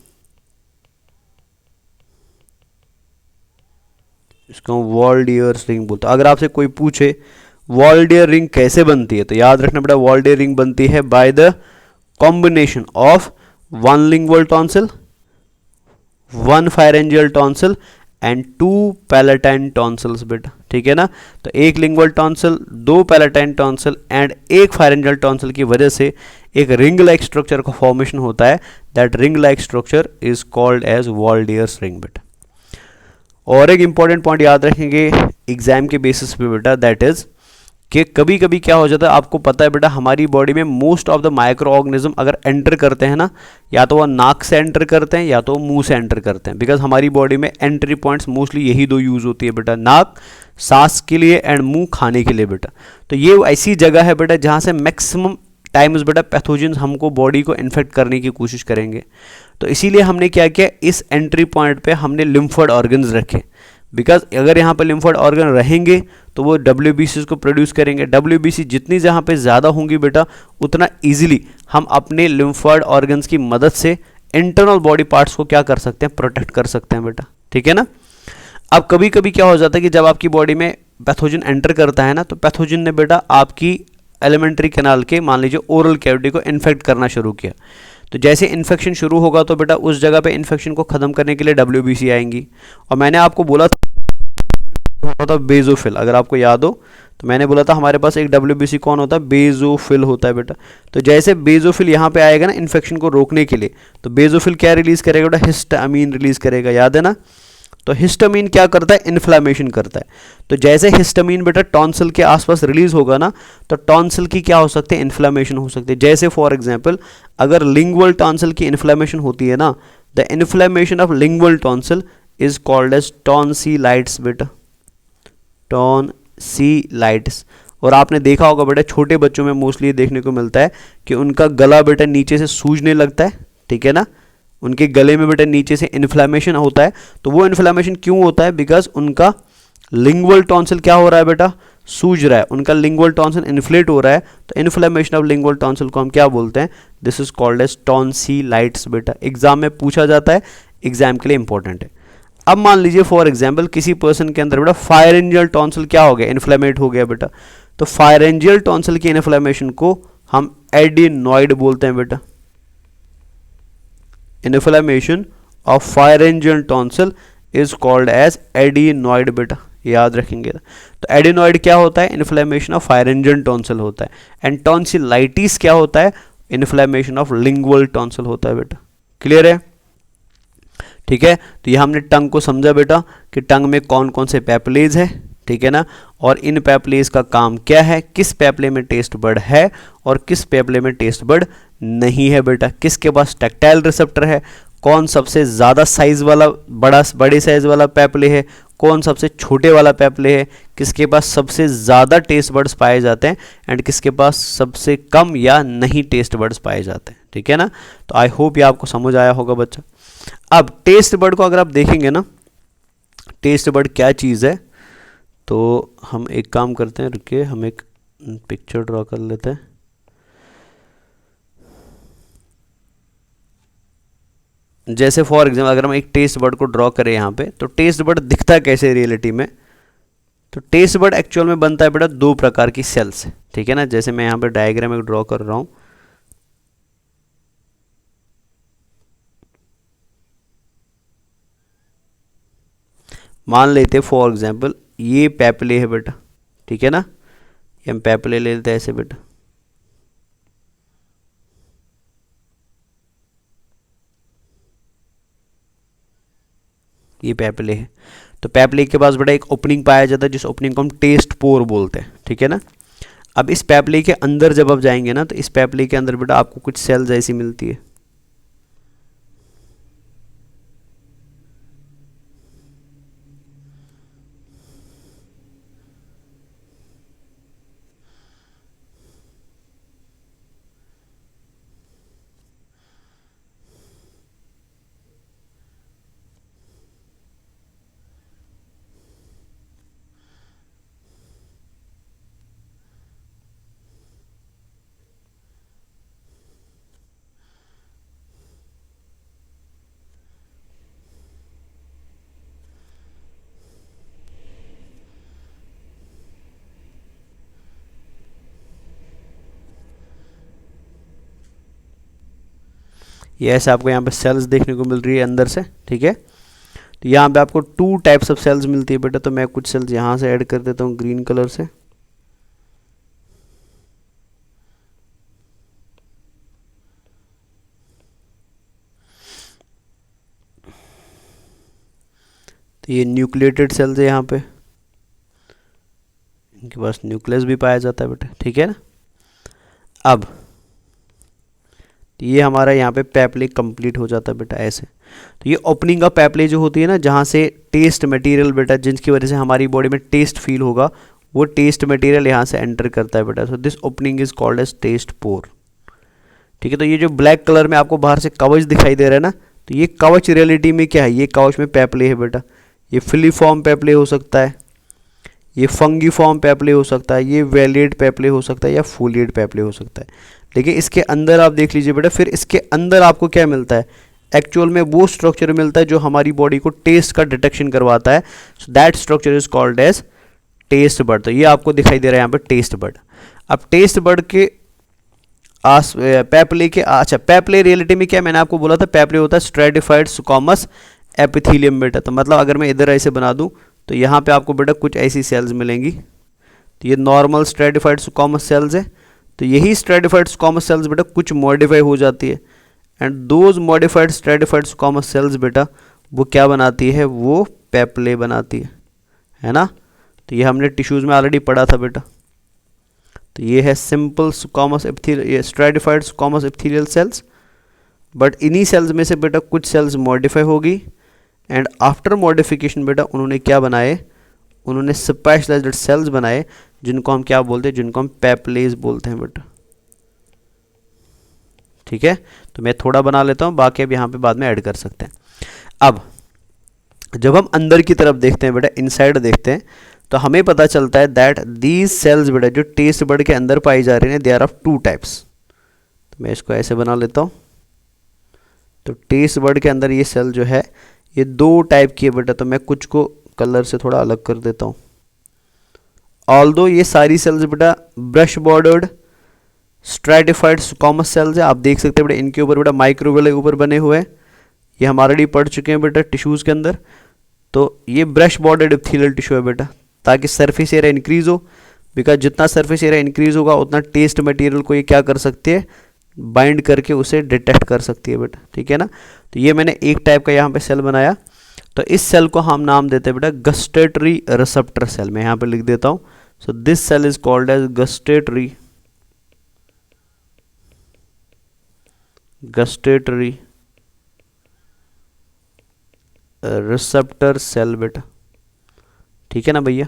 इसको हम वॉल डियर्स रिंग बोलते हैं। अगर आपसे कोई पूछे वॉल डियर रिंग कैसे बनती है, तो याद रखना बेटा वॉल डियर रिंग बनती है by the combination of one lingual tonsil, one pharyngeal tonsil and 2 palatine tonsils बेटा, ठीक है ना। तो एक lingual tonsil, 2 palatine tonsil and एक फायरेंजियल टॉन्सिल की वजह से एक रिंग लाइक स्ट्रक्चर का फॉर्मेशन होता है, that ring like structure is called as Waldeyer's ring बेटा। और एक इंपॉर्टेंट पॉइंट याद रखेंगे एग्जाम के बेसिस पे बेटा, दैट इज कि कभी कभी क्या हो जाता है, आपको पता है बेटा हमारी बॉडी में most of the micro organism अगर एंटर करते हैं ना, या तो वो नाक से एंटर करते हैं या तो मुंह से एंटर करते हैं, बिकॉज हमारी बॉडी में एंट्री पॉइंट्स मोस्टली यही 2 यूज होती है बेटा, नाक सांस के लिए एंड मुंह खाने के लिए बेटा। तो ये ऐसी जगह है बेटा जहाँ से मैक्सिमम टाइम्स बेटा पैथोजेंस हमको बॉडी को इन्फेक्ट करने की कोशिश करेंगे। तो इसीलिए हमने क्या किया, इस एंट्री पॉइंट पे हमने लिम्फोइड ऑर्गन्स रखे, बिकॉज अगर यहाँ पर लिम्फोइड ऑर्गन रहेंगे तो वो WBCs को प्रोड्यूस करेंगे। WBC जितनी जहाँ पे ज़्यादा होंगी बेटा, उतना इजीली हम अपने लिम्फोइड ऑर्गन्स की मदद से इंटरनल बॉडी पार्ट्स को क्या कर सकते हैं, प्रोटेक्ट कर सकते हैं बेटा, ठीक है ना। अब कभी कभी क्या हो जाता है कि जब आपकी बॉडी में पैथोजन एंटर करता है ना, तो पैथोजन ने बेटा आपकी एलिमेंट्री कैनाल के मान लीजिए ओरल कैविटी को इन्फेक्ट करना शुरू किया। तो जैसे इन्फेक्शन शुरू होगा तो बेटा उस जगह पे इन्फेक्शन को ख़त्म करने के लिए WBC आएंगी। और मैंने आपको बोला था बेजोफिल, अगर आपको याद हो तो मैंने बोला था हमारे पास एक WBC कौन होता है, बेजोफिल होता है बेटा। तो जैसे बेजोफिल यहाँ पे आएगा ना इन्फेक्शन को रोकने के लिए, तो बेजोफिल क्या रिलीज करेगा बेटा, हिस्टामीन रिलीज करेगा, याद है ना। तो हिस्टामीन क्या करता है, इन्फ्लामेशन करता है। तो जैसे हिस्टामीन बेटा टॉन्सिल के आसपास रिलीज होगा ना, तो टॉन्सिल की क्या हो सकती है, इन्फ्लामेशन हो सकती है। जैसे फॉर एग्जांपल अगर लिंगुअल टॉन्सिल की इन्फ्लामेशन होती है ना, the inflammation of lingual tonsil is called as tonsillitis बेटा, टॉन्सिलाइटिस। और आपने देखा होगा बेटा छोटे बच्चों में मोस्टली देखने को मिलता है कि उनका गला बेटा नीचे से सूजने लगता है, ठीक है ना, उनके गले में बेटा नीचे से इन्फ्लामेशन होता है। तो वो इन्फ्लामेशन क्यों होता है, बिकॉज उनका लिंगुअल टॉन्सिल क्या हो रहा है बेटा, सूज रहा है, उनका लिंगुअल टॉन्सिल इन्फ्लेट हो रहा है। तो इन्फ्लेमेशन ऑफ लिंगुअल टॉन्सिल को हम क्या बोलते हैं, this is called as tonsillitis बेटा। एग्जाम में पूछा जाता है, एग्जाम के लिए इंपॉर्टेंट है। अब मान लीजिए फॉर एग्जाम्पल किसी पर्सन के अंदर बेटा फायरेंजियल टॉन्सिल क्या हो गया, इन्फ्लेमेट हो गया बेटा। तो फायरेंजियल टॉन्सिल की इन्फ्लेमेशन को हम एडिनॉइड बोलते हैं बेटा। Inflammation of pharyngeal tonsil is called as adenoid बेटा, याद रखेंगे। तो एडिनॉइड क्या होता है, इन्फ्लेमेशन ऑफ फायरेंजियल टॉन्सिल होता है। एंड टॉन्सिलाइटिस क्या होता है, इन्फ्लेमेशन ऑफ लिंगुअल टॉन्सिल होता है बेटा। क्लियर है, ठीक है। तो ये हमने टंग को समझा बेटा कि टंग में कौन कौन से पैपलेज है, ठीक है ना, और इन पैपलेज का काम क्या है, किस पैपले में टेस्ट बर्ड है और किस पैपले में टेस्ट बर्ड नहीं है बेटा, किसके पास टैक्टाइल रिसेप्टर है, कौन सबसे ज़्यादा साइज वाला बड़े साइज वाला पैपले है, कौन सबसे छोटे वाला पैपले है, किसके पास सबसे ज़्यादा टेस्ट बर्ड्स पाए जाते हैं एंड किसके पास सबसे कम या नहीं टेस्ट बर्ड्स पाए जाते हैं, ठीक है ना। तो आई होप ये आपको समझ आया होगा बच्चा। अब टेस्ट बर्ड को अगर आप देखेंगे ना, टेस्ट बर्ड क्या चीज़ है, तो हम एक काम करते हैं, रुकिए हम एक पिक्चर ड्रॉ कर लेते हैं। जैसे फॉर एग्जाम्पल अगर हम एक टेस्ट बर्ड को ड्रॉ करें यहाँ पे, तो टेस्ट बर्ड दिखता कैसे रियलिटी में, तो टेस्ट बर्ड एक्चुअल में बनता है बेटा 2 प्रकार की सेल्स से, ठीक है ना। जैसे मैं यहाँ पे डायग्राम एक ड्रॉ कर रहा हूँ, मान लेते फॉर एग्जाम्पल ये पैपले है बेटा, ठीक है ना, ये हम पैपले ले लेते हैं ऐसे बेटा, ये पैपले है। तो पैपले के पास बेटा एक ओपनिंग पाया जाता है जिस ओपनिंग को हम टेस्ट पोर बोलते हैं, ठीक है ना। अब इस पैपले के अंदर जब आप जाएंगे ना, तो इस पैपले के अंदर बेटा आपको कुछ सेल्स ऐसी मिलती है, ये ऐसे आपको यहाँ पे सेल्स देखने को मिल रही है अंदर से, ठीक है। तो यहाँ पे आपको 2 टाइप्स ऑफ सेल्स मिलती है बेटा। तो मैं कुछ सेल्स यहाँ से ऐड कर देता हूँ ग्रीन कलर से। तो ये न्यूक्लिएटेड सेल्स है यहाँ पे, इनके पास न्यूक्लियस भी पाया जाता है बेटा, ठीक है ना। अब ये हमारा यहाँ पे पैपले कंप्लीट हो जाता है बेटा ऐसे। तो ये ओपनिंग ऑफ पैपले जो होती है ना, जहाँ से टेस्ट मटेरियल बेटा, जिसकी वजह से हमारी बॉडी में टेस्ट फील होगा, वो टेस्ट मटेरियल यहाँ से एंटर करता है बेटा। So this opening is called as taste pore, ठीक है। तो ये जो ब्लैक कलर में आपको बाहर से कवच दिखाई दे रहा है ना, तो ये कवच रियलिटी में क्या है, ये कवच में पैपले है बेटा। ये फिलीफॉर्म पैपले हो सकता है, ये फंगीफॉर्म पैपले हो सकता है, ये वेलिएट पैपले हो सकता है, या फोलिएट पैपले हो सकता है। लेकिन इसके अंदर आप देख लीजिए बेटा, फिर इसके अंदर आपको क्या मिलता है, एक्चुअल में वो स्ट्रक्चर मिलता है जो हमारी बॉडी को टेस्ट का डिटेक्शन करवाता है। So that structure is called as taste bud. तो ये आपको दिखाई दे रहा है यहाँ पे टेस्ट बड। अब टेस्ट बड के पैपले के, अच्छा पैपले रियलिटी में क्या, मैंने आपको बोला था पैपले होता है स्ट्रेटिफाइड स्क्वामस एपिथेलियम बेटा। तो मतलब अगर मैं इधर ऐसे बना दूं तो यहाँ पे आपको बेटा कुछ ऐसी सेल्स मिलेंगी। तो ये नॉर्मल स्ट्रेटिफाइड स्क्वामस सेल्स है। तो यही स्ट्रेटिफाइड स्क्वामस सेल्स बेटा कुछ मॉडिफाई हो जाती है, and those modified stratified squamous cells बेटा वो क्या बनाती है, वो पैपले बनाती है ना। तो ये हमने टिश्यूज़ में ऑलरेडी पढ़ा था बेटा। तो ये है simple squamous epithelial, stratified squamous epithelial cells. But इन्हीं सेल्स में से बेटा कुछ सेल्स मॉडिफाई होगी, एंड आफ्टर मॉडिफिकेशन बेटा उन्होंने क्या बनाए, उन्होंने स्पेशलाइज्ड सेल्स बनाए, जिनको हम क्या बोलते हैं, जिनको हम पैपलेज बोलते हैं बेटा, ठीक है। तो मैं थोड़ा बना लेता हूँ, बाकी अब यहाँ पे बाद में ऐड कर सकते हैं। अब जब हम अंदर की तरफ देखते हैं बेटा, इनसाइड देखते हैं, तो हमें पता चलता है दैट दीज सेल्स बेटा जो टेस्ट बड के अंदर पाई जा रही हैं, दे आर ऑफ 2 टाइप्स। तो मैं इसको ऐसे बना लेता हूँ। तो टेस्ट बड के अंदर ये सेल जो है ये 2 टाइप की है बेटा। तो मैं कुछ को कलर से थोड़ा अलग कर देता हूँ। ऑल्दो ये सारी सेल्स बेटा brush bordered stratified squamous cells है। आप देख सकते हैं बेटा इनके ऊपर बेटा माइक्रोविले ऊपर बने हुए हैं, ये हम ऑलरेडी पढ़ चुके हैं बेटा टिश्यूज़ के अंदर। तो ये ब्रश बॉर्डर्ड एपिथेलियल टिश्यू है बेटा, ताकि सरफेस एरिया इंक्रीज हो, बिकॉज जितना सरफेस एरिया इंक्रीज होगा उतना टेस्ट मटेरियल को ये क्या कर सकती है, बाइंड करके उसे डिटेक्ट कर सकती है बेटा, ठीक है ना। तो ये मैंने एक टाइप का यहाँ पे सेल बनाया। तो इस सेल को हम नाम देते हैं बेटा गस्टेटरी रिसेप्टर सेल। मैं यहाँ पे लिख देता हूँ। So this cell is called as gustatory receptor cell बेटा, ठीक है ना भैया।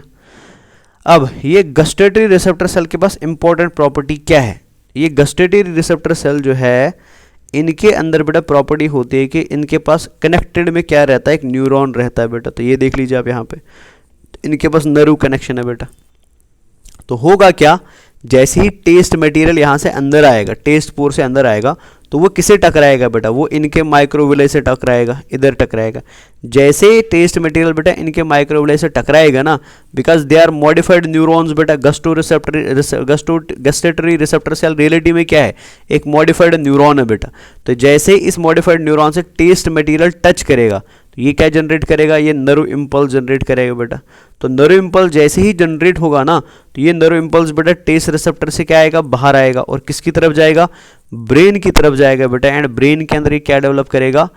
अब ये गस्टेटरी रिसेप्टर सेल के पास इंपॉर्टेंट प्रॉपर्टी क्या है, ये गस्टेटरी रिसेप्टर सेल जो है इनके अंदर बेटा प्रॉपर्टी होती है कि इनके पास कनेक्टेड में क्या रहता है, एक न्यूरॉन रहता है बेटा। तो ये देख लीजिए आप यहाँ पे, इनके पास नर्व कनेक्शन है बेटा। तो होगा क्या, जैसे ही टेस्ट मटेरियल यहाँ से अंदर आएगा, टेस्ट पोर से अंदर आएगा, तो वो किसे टकराएगा बेटा, वो इनके माइक्रोविले से टकराएगा, इधर टकराएगा। जैसे ही टेस्ट मटेरियल बेटा इनके माइक्रोविले से टकराएगा ना, because they are modified neurons बेटा, गस्टेटरी रिसेप्टर सेल रियलिटी में क्या है, एक मॉडिफाइड न्यूरॉन है बेटा। तो जैसे ही इस मॉडिफाइड न्यूरॉन से टेस्ट मटेरियल टच करेगा, तो ये क्या जनरेट करेगा, ये नर्व इम्पल्स जनरेट करेगा बेटा। तो नर्व इम्पल्स जैसे ही जनरेट होगा ना, तो ये नर्व इम्पल्स बेटा टेस्ट रिसेप्टर से क्या आएगा, बाहर आएगा, और किसकी तरफ जाएगा, ब्रेन की तरफ जाएगा बेटा। एंड ब्रेन के अंदर ये क्या डेवलप करेगा,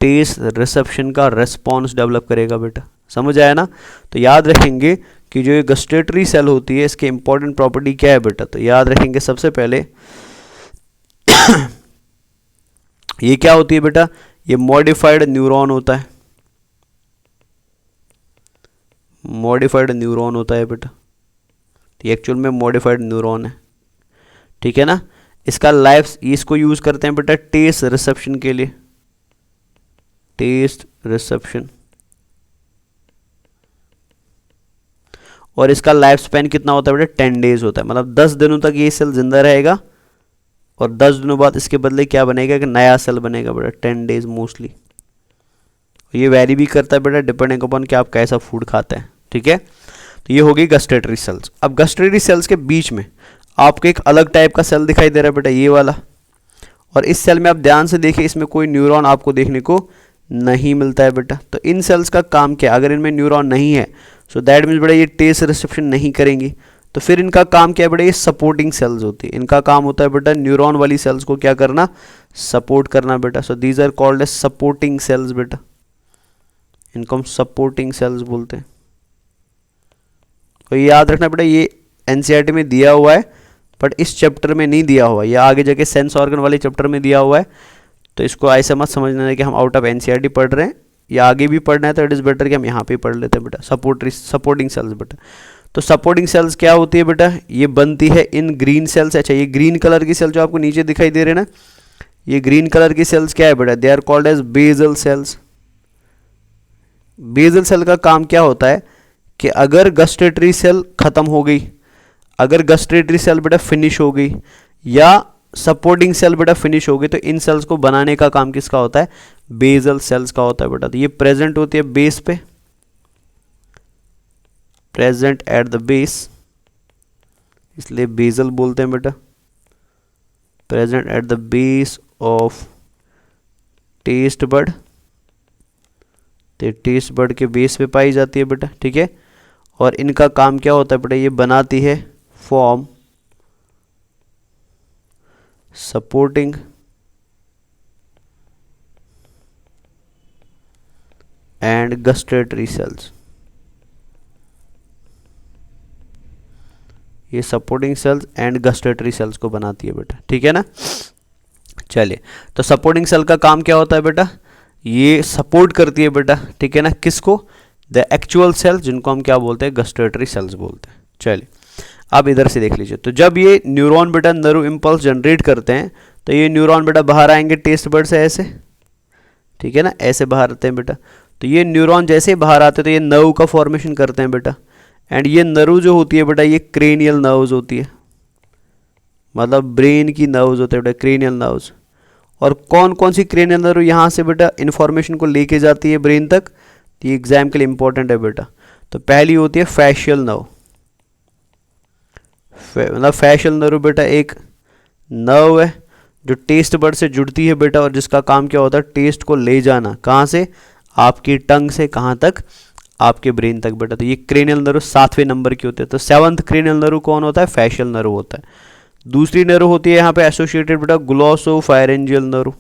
टेस्ट रिसेप्शन का रेस्पॉन्स डेवलप करेगा बेटा। समझ आया ना। तो याद रखेंगे कि जो ये गस्टेटरी सेल होती है, इसके इंपॉर्टेंट प्रॉपर्टी क्या है बेटा। तो याद रखेंगे सबसे पहले ये क्या होती है बेटा, ये मॉडिफाइड न्यूरॉन होता है, मॉडिफाइड न्यूरॉन होता है बेटा। ये एक्चुअल में मॉडिफाइड न्यूरॉन है, ठीक है ना। इसका लाइफ, इसको यूज करते हैं बेटा टेस्ट रिसेप्शन के लिए, टेस्ट रिसेप्शन। और इसका लाइफ स्पैन कितना होता है बेटा, 10 डेज होता है। मतलब 10 दिनों तक ये सेल जिंदा रहेगा, और 10 दिनों बाद इसके बदले क्या बनेगा, कि नया सेल बनेगा बेटा, 10 डेज मोस्टली। ये वेरी भी करता है बेटा डिपेंडिंग अपॉन कि आप कैसा फूड खाते हैं, ठीक है। तो ये हो गई गस्टेटरी सेल्स। अब गस्टेटरी सेल्स के बीच में आपको एक अलग टाइप का सेल दिखाई दे रहा है बेटा, ये वाला, और इस सेल में आप ध्यान से देखिए, इसमें कोई न्यूरॉन आपको देखने को नहीं मिलता है बेटा। तो इन सेल्स का काम क्या है? अगर इनमें न्यूरॉन नहीं है सो दैट मीन्स बेटा ये टेस्ट रिसेप्शन नहीं करेंगी। तो फिर इनका काम क्या है बेटा? ये सपोर्टिंग सेल्स होती है। इनका काम होता है बेटा न्यूरॉन वाली सेल्स को क्या करना? सपोर्ट करना बेटा। So these are called as supporting cells बेटा। इनको हम सपोर्टिंग सेल्स बोलते हैं। तो याद रखना बेटा, ये एनसीईआरटी में दिया हुआ है बट इस चैप्टर में नहीं दिया हुआ, या आगे जाके सेंस ऑर्गन वाले चैप्टर में दिया हुआ है। तो इसको ऐसे मत समझना है कि हम आउट ऑफ एनसीईआरटी पढ़ रहे हैं या आगे भी पढ़ना है तो इट इज़ बेटर कि हम यहाँ पे पढ़ लेते हैं बेटा। सपोर्टिंग सेल्स बेटा। तो सपोर्टिंग सेल्स क्या होती है बेटा? ये बनती है इन ग्रीन सेल्स। अच्छा, ये ग्रीन कलर की सेल जो आपको नीचे दिखाई दे रहे हैं ना, ये ग्रीन कलर की सेल्स क्या है बेटा? They are called as basal cells. Basal cell का काम क्या होता है कि अगर गस्टेटरी सेल खत्म हो गई, अगर गस्टेटरी सेल बेटा फिनिश हो गई या सपोर्टिंग सेल बेटा फिनिश हो गई, तो इन सेल्स को बनाने का काम किसका होता है? बेसल सेल्स का होता है बेटा। तो ये प्रेजेंट होती है बेस पे, प्रेजेंट एट द बेस, इसलिए बेसल बोलते हैं बेटा। Present at the base of taste bud, तो टेस्ट बड के बेस पे पाई जाती है बेटा, ठीक है। और इनका काम क्या होता है बेटा? ये बनाती है form supporting and gustatory cells. ये supporting cells and gustatory cells को बनाती है बेटा, ठीक है ना। चलिए, तो सपोर्टिंग सेल का काम क्या होता है बेटा? ये सपोर्ट करती है बेटा, ठीक है ना, किसको? द एक्चुअल सेल्स, जिनको हम क्या बोलते हैं? गस्टेटरी सेल्स बोलते हैं। चलिए, अब इधर से देख लीजिए। तो जब ये न्यूरॉन बेटा नर्व इम्पल्स जनरेट करते हैं तो ये न्यूरॉन बेटा बाहर आएंगे टेस्ट बड से ऐसे, ठीक है ना, ऐसे बाहर आते हैं बेटा। तो ये न्यूरॉन जैसे ही बाहर आते हैं तो ये नर्व का फॉर्मेशन करते हैं बेटा। एंड ये नर्व जो होती है बेटा, ये क्रेनियल नर्व्स होती है, मतलब ब्रेन की नर्व्स होते हैं बेटा, क्रेनियल नर्व्स। और कौन कौन सी क्रेनियल नर्व यहाँ से बेटा इन्फॉर्मेशन को लेके जाती है ब्रेन तक? तो ये एग्जाम के लिए इंपॉर्टेंट है बेटा। तो पहली होती है फैशियल नर्व, मतलब फैशियल नर्व बेटा एक नर्व है जो टेस्ट बड से जुड़ती है बेटा, और जिसका काम क्या होता है? टेस्ट को ले जाना। कहाँ से? आपकी टंग से कहाँ तक? आपके ब्रेन तक बेटा। तो ये क्रेनियल नर्व 7वें नंबर की होते हैं। तो 7th क्रेनियल नर्व कौन होता है? फैशियल नर्व होता है। दूसरी नर्व होती है यहाँ पे एसोसिएटेड बेटा ग्लॉसोफायरेंजियल नर्व,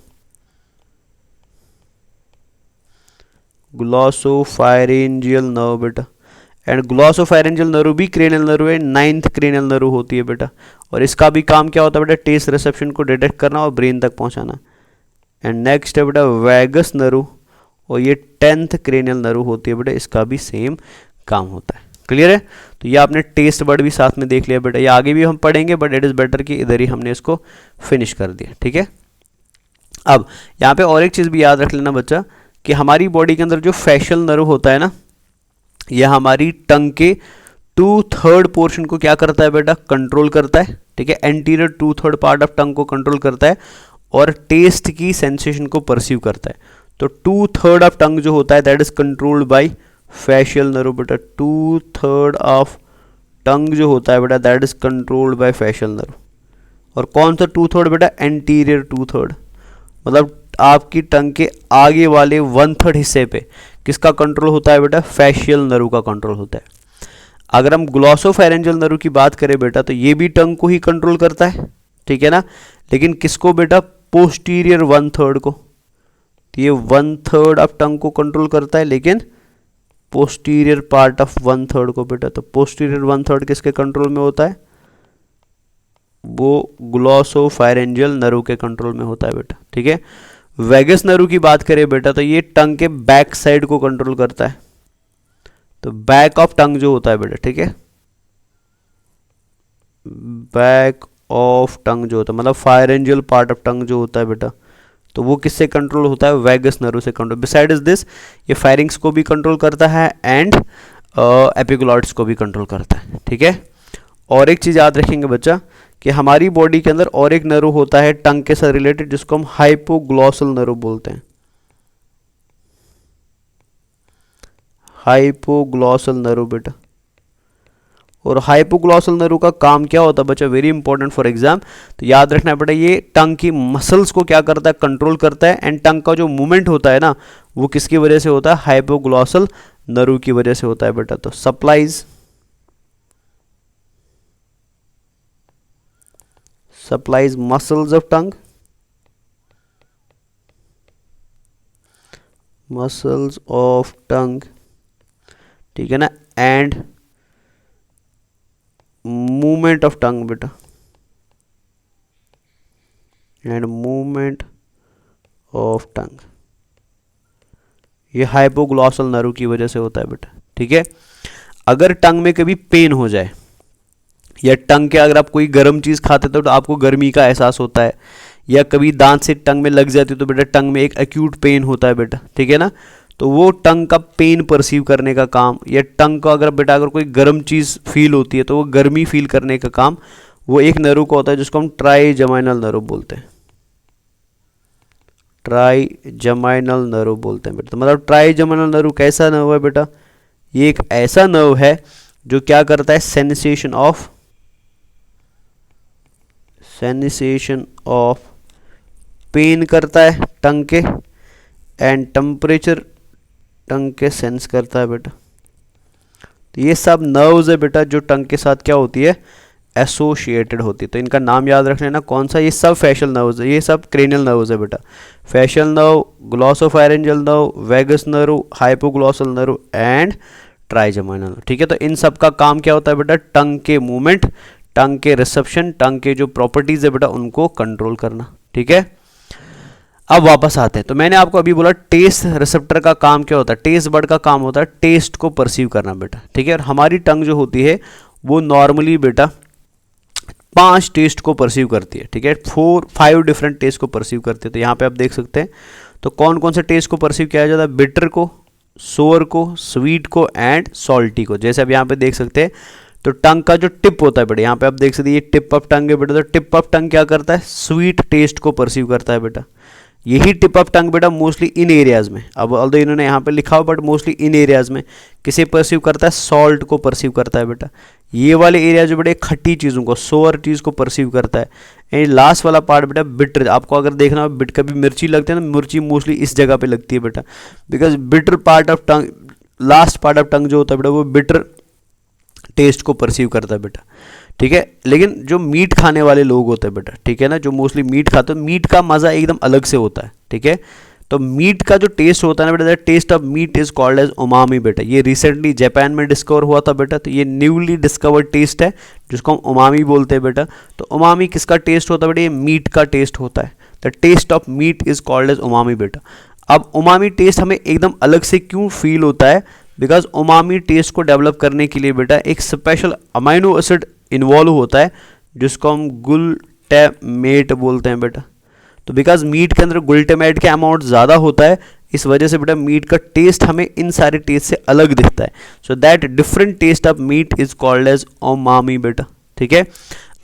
ग्लॉसोफायरेंजियल नर्व बेटा। एंड ग्लॉसोफायरेंजियल नर्व भी क्रेनियल नर्व है, 9th क्रेनियल नर्व होती है बेटा। और इसका भी काम क्या होता है बेटा? टेस्ट रिसेप्शन को डिटेक्ट करना और ब्रेन तक पहुंचाना। एंड नेक्स्ट है बेटा वैगस नर्व, और ये 10th क्रेनियल नर्व होती है बेटा, इसका भी सेम काम होता है। क्लियर है? तो ये आपने टेस्ट बर्ड भी साथ में देख लिया बेटा, ये आगे भी हम पढ़ेंगे बट इट इज़ बेटर कि इधर ही हमने इसको फिनिश कर दिया, ठीक है। अब यहाँ पे और एक चीज़ भी याद रख लेना बच्चा कि हमारी बॉडी के अंदर जो फैशियल नर्व होता है ना, यह हमारी टंग के 2/3 पोर्शन को क्या करता है बेटा? कंट्रोल करता है, ठीक है। एंटीरियर 2/3 पार्ट ऑफ टंग को कंट्रोल करता है और टेस्ट की सेंसेशन को परसीव करता है। तो 2/3 ऑफ टंग जो होता है that is controlled by facial nerve बेटा। 2/3 ऑफ टंग जो होता है बेटा that is controlled by facial nerve. और कौन सा 2/3 बेटा? एंटीरियर 2/3, मतलब आपकी टंग के आगे वाले 1/3 हिस्से पे किसका कंट्रोल होता है बेटा? फैशियल नर्व का कंट्रोल होता है। अगर हम ग्लॉसोफैरेंजियल नर्व की बात करें बेटा तो ये भी टंग को ही कंट्रोल करता है, ठीक है ना, लेकिन किसको बेटा? पोस्टीरियर 1/3 को। तो ये 1/3 ऑफ टंग को कंट्रोल करता है लेकिन पोस्टीरियर पार्ट ऑफ 1/3 को बेटा। तो पोस्टीरियर 1/3 किसके कंट्रोल में होता है? वो ग्लॉसोफैरेंजियल नर्व के कंट्रोल में होता है बेटा, ठीक है। वैगस नर्व की बात करें बेटा तो ये टंग के बैक साइड को कंट्रोल करता है। तो बैक ऑफ टंग जो होता है बेटा, ठीक है, बैक ऑफ टंग जो होता है मतलब फायरेंजियल पार्ट ऑफ टंग जो होता है बेटा, तो वो किससे कंट्रोल होता है? वैगस नर्व से कंट्रोल। बिसाइड्स दिस ये फायरिंग्स को भी कंट्रोल करता है एंड एपिग्लॉट्स को भी कंट्रोल करता है, ठीक है। और एक चीज़ याद रखेंगे बच्चा कि हमारी बॉडी के अंदर और एक नर्व होता है टंग के साथ रिलेटेड जिसको हम हाइपोग्लॉसल नर्व बोलते हैं। हाइपोग्लॉसल नर्व बेटा। और हाइपोग्लॉसल नर्व का काम क्या होता है बच्चा, वेरी इंपॉर्टेंट फॉर एग्जाम। तो याद रखना बेटा, ये टंग की मसल्स को क्या करता है, कंट्रोल करता है। एंड टंग का जो मूवमेंट होता है ना, वो किसकी वजह से होता है, हाइपोग्लॉसल नर्व की वजह से होता है बेटा। तो supplies muscles of tongue, muscles of tongue, ठीक है ना, एंड मूवमेंट ऑफ टंग बेटा, एंड मूवमेंट ऑफ टंग, ये हाइपोग्लॉसल नर्व की वजह से होता है बेटा, ठीक है। अगर टंग में कभी पेन हो जाए, या टंग के अगर आप कोई गर्म चीज़ खाते तो आपको गर्मी का एहसास होता है, या कभी दांत से टंग में लग जाती है तो बेटा टंग में एक एक्यूट पेन होता है बेटा, ठीक है ना। तो वो टंग का पेन परसीव करने का काम, या टंग को अगर बेटा अगर कोई गर्म चीज़ फील होती है तो वो गर्मी फील करने का काम वो एक नर्व का होता है, जिसको हम ट्राइजेमिनल नर्व बोलते हैं। ट्राइजेमिनल नर्व बोलते हैं बेटा। तो मतलब ट्राइजेमिनल नर्व कैसा नर्व है बेटा, ये एक ऐसा नर्व है जो क्या करता है, सेंसेशन ऑफ पेन करता है टंग के, एंड टेम्परेचर टंग के सेंस करता है बेटा। तो ये सब नर्व्स है बेटा जो टंग के साथ क्या होती है, एसोसिएटेड होती है। तो इनका नाम याद रख लेना, कौन सा, ये सब फेशियल नर्व्स है, ये सब क्रेनियल नर्व्स है बेटा। Facial nerve, glossopharyngeal nerve, vagus nerve, hypoglossal nerve and trigeminal, ठीक है। तो इन सब का काम क्या होता है बेटा, टंग के मूवमेंट, टंग के रिसेप्शन, टंग के जो प्रॉपर्टीज है बेटा उनको कंट्रोल करना, ठीक है। अब वापस आते हैं, तो मैंने आपको अभी बोला टेस्ट रिसेप्टर का काम क्या होता है, टेस्ट बड का काम होता है टेस्ट को परसीव करना बेटा, ठीक है। और हमारी टंग जो होती है वो नॉर्मली बेटा 5 टेस्ट को परसीव करती है, ठीक है, 5 डिफरेंट टेस्ट को परसीव करती है। तो यहाँ पे आप देख सकते हैं, तो कौन कौन से टेस्ट को परसीव किया जाता है, बिटर को, सोअर को, स्वीट को एंड सॉल्टी को। जैसे अब यहाँ पे देख सकते हैं, तो टंग का जो टिप होता है बेटा, यहाँ पे आप देख सकते हैं ये टिप ऑफ टंग है बेटा। तो टिप ऑफ टंग क्या करता है, स्वीट टेस्ट को परसीव करता है बेटा। यही टिप ऑफ टंग बेटा मोस्टली इन एरियाज में, अब ऑल्दो इन्होंने यहाँ पे लिखा हो बट मोस्टली इन एरियाज में किसे परसीव करता है, सॉल्ट को परसीव करता है बेटा। ये वाले एरिया जो बेटा खट्टी चीज़ों को, सोअर चीज़ को परसीव करता है। एंड लास्ट वाला पार्ट बेटा बिटर, आपको अगर देखना हो बिट कभी मिर्ची लगती है ना, मिर्ची मोस्टली इस जगह पे लगती है बेटा, because bitter part of tongue, last part of टंग जो होता है बेटा वो बिटर टेस्ट को परसीव करता है बेटा, ठीक है। लेकिन जो मीट खाने वाले लोग होते हैं बेटा, ठीक है ना, जो मोस्टली मीट खाते हैं, मीट का मज़ा एकदम अलग से होता है, ठीक है। तो मीट का जो टेस्ट होता है ना बेटा, taste of meat is called as umami बेटा। ये रिसेंटली जापान में डिस्कवर हुआ था बेटा, तो ये न्यूली डिस्कवर्ड टेस्ट है जिसको हम उमामी बोलते हैं बेटा। तो उमामी किसका टेस्ट होता है बेटा, ये मीट का टेस्ट होता है। The taste of meat is called as umami बेटा। अब उमामी टेस्ट हमें एकदम अलग से क्यों फील होता है, बिकॉज उमामी टेस्ट को डेवलप करने के लिए बेटा एक स्पेशल अमाइनो एसिड इन्वॉल्व होता है जिसको हम ग्लूटामेट बोलते हैं बेटा। तो बिकॉज मीट के अंदर ग्लूटामेट का अमाउंट ज़्यादा होता है, इस वजह से बेटा मीट का टेस्ट हमें इन सारे टेस्ट से अलग दिखता है। So that different taste of meat is called as umami बेटा, ठीक है।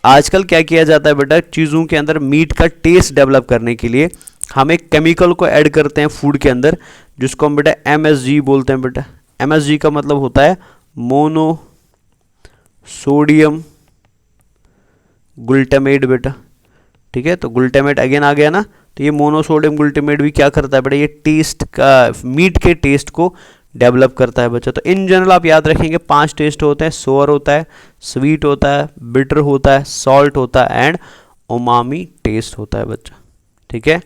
आजकल क्या किया जाता है बेटा, चीज़ों के अंदर मीट का टेस्ट डेवलप करने के लिए हम एक केमिकल को ऐड करते हैं फूड के अंदर, जिसको हम बेटा MSG बोलते हैं बेटा। MSG का मतलब होता है मोनो सोडियम ग्लूटामेट बेटा, ठीक है। तो ग्लूटामेट अगेन आ गया ना, तो ये मोनोसोडियम ग्लूटामेट भी क्या करता है बेटा, ये टेस्ट का, मीट के टेस्ट को डेवलप करता है बच्चा। तो इन जनरल आप याद रखेंगे 5 टेस्ट होते हैं, सोअर होता है, स्वीट होता है, बिटर होता है, सॉल्ट होता है एंड उमामी टेस्ट होता है बच्चा, ठीक है।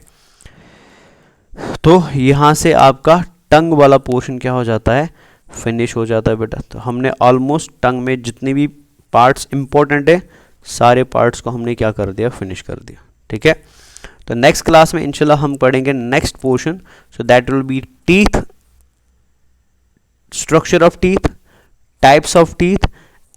तो यहाँ से आपका टंग वाला पोर्शन क्या हो जाता है, फिनिश हो जाता है बेटा। तो हमने ऑलमोस्ट टंग में जितने भी पार्ट्स इंपॉर्टेंट है सारे पार्ट्स को हमने क्या कर दिया, फिनिश कर दिया, ठीक है। तो नेक्स्ट क्लास में इंशाल्लाह हम पढ़ेंगे next portion, so that will be teeth, structure of teeth, types of teeth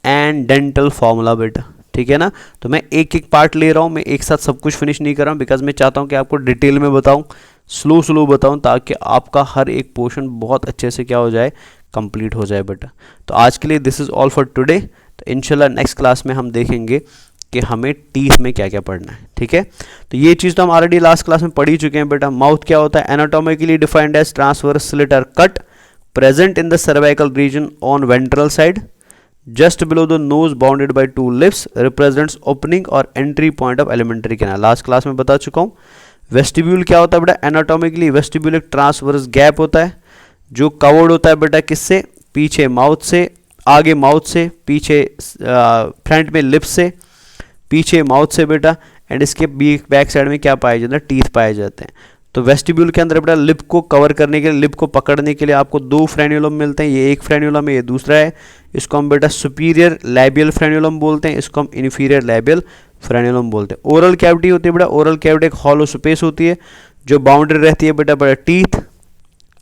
and dental formula बेटा, ठीक है ना। तो मैं एक एक पार्ट ले रहा हूँ, मैं एक साथ सब कुछ फिनिश नहीं कर रहा हूँ, बिकॉज मैं चाहता हूँ कि आपको डिटेल में बताऊँ, स्लो बताऊँ, ताकि आपका हर एक पोर्शन बहुत अच्छे से क्या हो जाए, कंप्लीट हो जाए बेटा। तो आज के लिए this is all for today. तो इंशाल्लाह नेक्स्ट क्लास में हम देखेंगे कि हमें टीथ में क्या क्या पढ़ना है, ठीक है। तो ये चीज़ तो हम ऑलरेडी लास्ट क्लास में पढ़ ही चुके हैं बेटा। माउथ क्या होता है, anatomically defined as transverse slit और cut present in the cervical region on ventral side. Just below the nose bounded by two lips represents opening और entry point of alimentary canal. Last class में बता चुका हूँ। Vestibule क्या होता है बेटा, एनाटॉमिकली वेस्टिब्यूल एक ट्रांसवर्स गैप होता है जो कवर्ड होता है बेटा किससे, पीछे माउथ से, आगे माउथ से, पीछे फ्रंट में लिप्स से, पीछे माउथ से बेटा, एंड इसके बैक साइड में क्या पाए जाते हैं, टीथ पाए जाते हैं। तो वेस्टिब्यूल के अंदर बेटा लिप को कवर करने के लिए, लिप को पकड़ने के लिए आपको दो फ्रेन्यूलम मिलते हैं, ये एक फ्रेन्यूलम है, ये दूसरा है। इसको हम बेटा सुपीरियर लैबियल फ्रेन्यूलम बोलते हैं, इसको हम इन्फीरियर लैबियल फ्रेन्यूलम बोलते हैं। ओरल कैविटी होती है बेटा, ओरल कैविटी एक हॉलो स्पेस होती है जो बाउंड्री रहती है बेटा टीथ,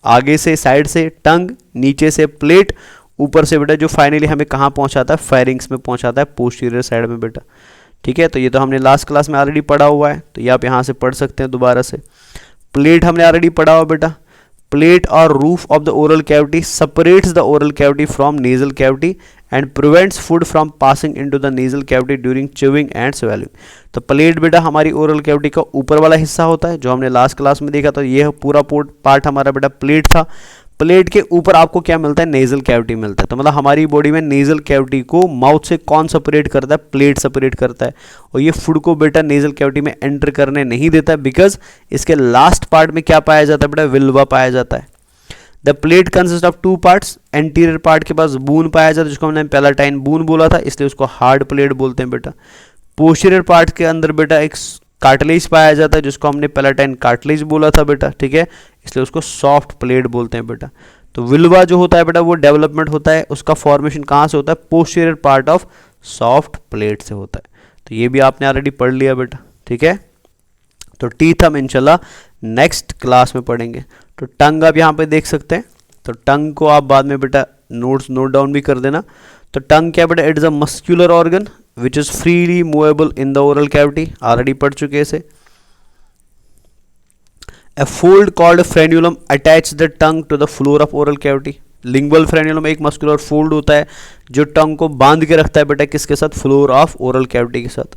आगे से साइड से टंग, नीचे से प्लेट, ऊपर से बेटा जो फाइनली हमें कहाँ पहुँचाता है, फेरिंग्स में पहुँचाता है पोस्टीरियर साइड में बेटा। ठीक है, तो ये तो हमने लास्ट क्लास में ऑलरेडी पढ़ा हुआ है, तो ये आप यहाँ से पढ़ सकते हैं दोबारा से। प्लेट हमने ऑलरेडी पढ़ा हुआ बेटा, प्लेट और roof of the oral cavity separates the oral cavity from nasal cavity and prevents food from passing into the nasal cavity during chewing and swallowing। तो प्लेट बेटा हमारी ओरल कैविटी का ऊपर वाला हिस्सा होता है जो हमने लास्ट क्लास में देखा था। ये पूरा पार्ट हमारा बेटा प्लेट था। प्लेट के ऊपर आपको क्या मिलता है, नेजल कैविटी मिलता है। तो मतलब हमारी बॉडी में नेजल कैविटी को माउथ से कौन सेपरेट करता है, प्लेट सेपरेट करता है, और ये फूड को बेटा नेजल कैविटी में एंटर करने नहीं देता है, बिकॉज इसके लास्ट पार्ट में क्या पाया जाता है बेटा, विल्वा पाया जाता है। The plate consist of two parts, anterior part के पास बून पाया जाता है जिसको हमने पैलाटाइन बून बोला था, इसलिए उसको हार्ड प्लेट बोलते हैं बेटा। पोस्टीरियर पार्ट के अंदर बेटा एक कार्टिलेज पाया जाता है जिसको हमने पैलाटाइन कार्टिलेज बोला था बेटा, ठीक है, इसलिए उसको सॉफ्ट प्लेट बोलते हैं बेटा। तो विल्वा जो होता है बेटा वो डेवलपमेंट होता है, उसका फॉर्मेशन कहाँ से होता है, posterior part of soft plate से होता है। तो ये भी आपने ऑलरेडी पढ़ लिया बेटा, ठीक है। तो टीथ हम इंशाल्लाह नेक्स्ट क्लास में पढ़ेंगे। तो टंग आप यहाँ पे देख सकते हैं, तो टंग को आप बाद में बेटा नोट डाउन भी कर देना। तो टंग क्या बेटा, it is a muscular organ which is freely movable in the oral cavity, already पढ़ चुके इसे। A fold called frenulum attach the tongue to the floor of oral cavity। Lingual frenulum एक मस्कुलर फोल्ड होता है जो टंग को बांध के रखता है बेटा किसके साथ, फ्लोर ऑफ ओरल कैविटी के साथ।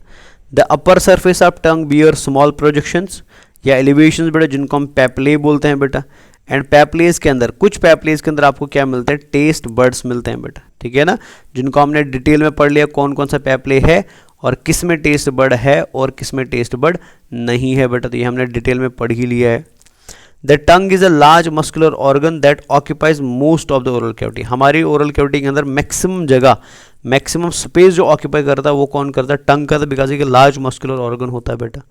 The upper surface of tongue bear small projections या एलिवेशंस बेटा जिनको हम पैपले बोलते हैं बेटा। एंड पैपलेज के अंदर, कुछ पैपलेज के अंदर आपको क्या मिलते हैं, टेस्ट बर्ड्स मिलते हैं बेटा, ठीक है ना, जिनको हमने डिटेल में पढ़ लिया कौन कौन सा पैपले है और किस में टेस्ट बर्ड है और किस में टेस्ट बर्ड नहीं है बेटा, तो ये हमने डिटेल में पढ़ ही लिया है। The tongue is a large muscular organ that occupies most of the oral cavity. हमारी ओरल कैविटी के अंदर मैक्सिमम जगह, मैक्सिमम स्पेस जो ऑक्यूपाई करता है वो कौन करता है, टंग करता है, बिकॉज ये लार्ज मस्कुलर ऑर्गन होता है बेटा।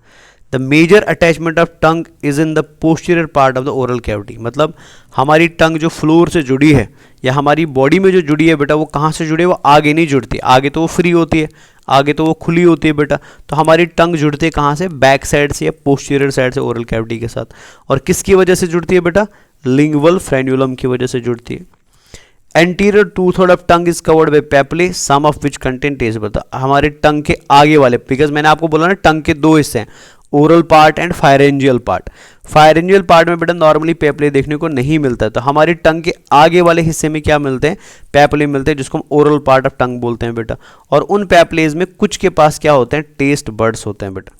The major attachment of tongue is in the posterior part of the oral cavity. मतलब हमारी टंग जो फ्लोर से जुड़ी है या हमारी बॉडी में जो जुड़ी है बेटा वो कहाँ से जुड़ी है, वो आगे नहीं जुड़ती, आगे तो वो फ्री होती है, आगे तो वो खुली होती है बेटा। तो हमारी टंग जुड़ती है कहाँ से, बैक साइड से या पोस्टीरियर साइड से ओरल कैविटी के साथ। और किसकी वजह से जुड़ती है बेटा, लिंगुअल फ्रेन्यूलम की वजह से जुड़ती है। Anterior two third of tongue is covered by papillae some of which contain taste bud. हमारे टंग के आगे वाले, बिकॉज मैंने आपको बोला ना टंग के दो हिस्से हैं, oral part and pharyngeal part. Pharyngeal part में बेटा नॉर्मली पैपले देखने को नहीं मिलता है, तो हमारी टंग के आगे वाले हिस्से में क्या मिलते हैं, पैपले मिलते हैं जिसको हम ओरल पार्ट ऑफ टंग बोलते हैं बेटा। और उन पैपलेज में कुछ के पास क्या होते हैं, टेस्ट बर्ड्स होते हैं बेटा।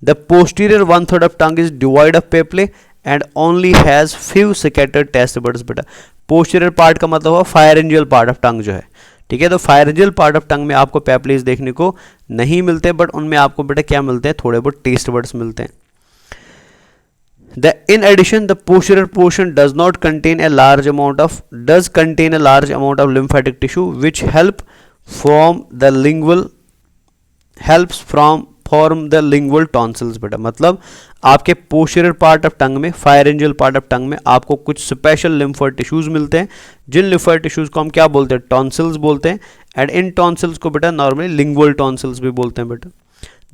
The posterior one third of tongue is devoid of papillae and only has few scattered taste buds बेटा। पोस्टीरियर पार्ट का मतलब हुआ फायरेंजियल पार्ट ऑफ टंग जो है, ठीक है। तो फायरेंजियल पार्ट ऑफ टंग में आपको पैपलेज देखने को नहीं मिलते, बट उनमें आपको बेटा क्या मिलते हैं, थोड़े बहुत टेस्ट बर्ड्स मिलते हैं। In addition, the posterior portion does contain a large amount of lymphatic tissue which helps from the lingual tonsils बेटा। मतलब आपके पोस्टीरियर पार्ट ऑफ टंग में, फायरेंजियल पार्ट ऑफ टंग में आपको कुछ स्पेशल लिम्फोइड टिश्यूज मिलते हैं, जिन लिम्फोइड टिश्यूज को हम क्या बोलते हैं, टॉन्सिल्स बोलते हैं। एंड इन टॉन्सिल्स को बेटा नॉर्मली लिंगुअल टॉन्सिल्स भी बोलते हैं बेटा।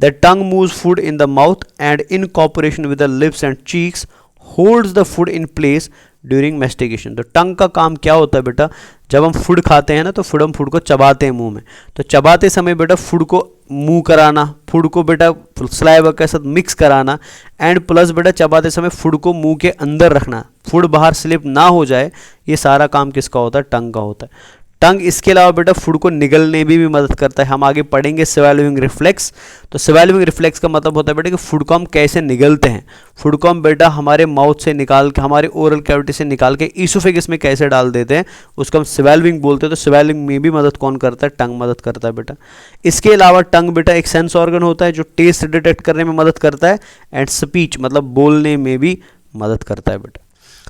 The tongue moves food in the mouth and in cooperation with the lips and cheeks holds the food in place during mastication। तो टंग का काम क्या होता है बेटा, जब हम फूड खाते हैं ना तो हम फूड को चबाते हैं मुंह में, तो चबाते समय बेटा फूड को मुंह कराना, फूड को बेटा सलाइवा के साथ मिक्स कराना, एंड प्लस बेटा चबाते समय फूड को मुंह के अंदर रखना, फूड बाहर स्लिप ना हो जाए, ये सारा काम किसका होता है, टंग का होता है। टंग इसके अलावा बेटा फूड को निगलने में भी मदद करता है। हम आगे पढ़ेंगे स्वैलोइंग रिफ्लेक्स। तो स्वैलोइंग रिफ्लेक्स का मतलब होता है बेटा कि फूड को हम कैसे निगलते हैं। फूड को हम बेटा हमारे माउथ से निकाल के, हमारे ओरल कैविटी से निकाल के ईसोफेगस में कैसे डाल देते हैं, उसको हम स्वैलोइंग बोलते हैं। तो स्वैलोइंग में भी मदद कौन करता है? टंग मदद करता है बेटा। इसके अलावा टंग बेटा एक सेंस ऑर्गन होता है जो टेस्ट डिटेक्ट करने में मदद करता है एंड स्पीच मतलब बोलने में भी मदद करता है बेटा।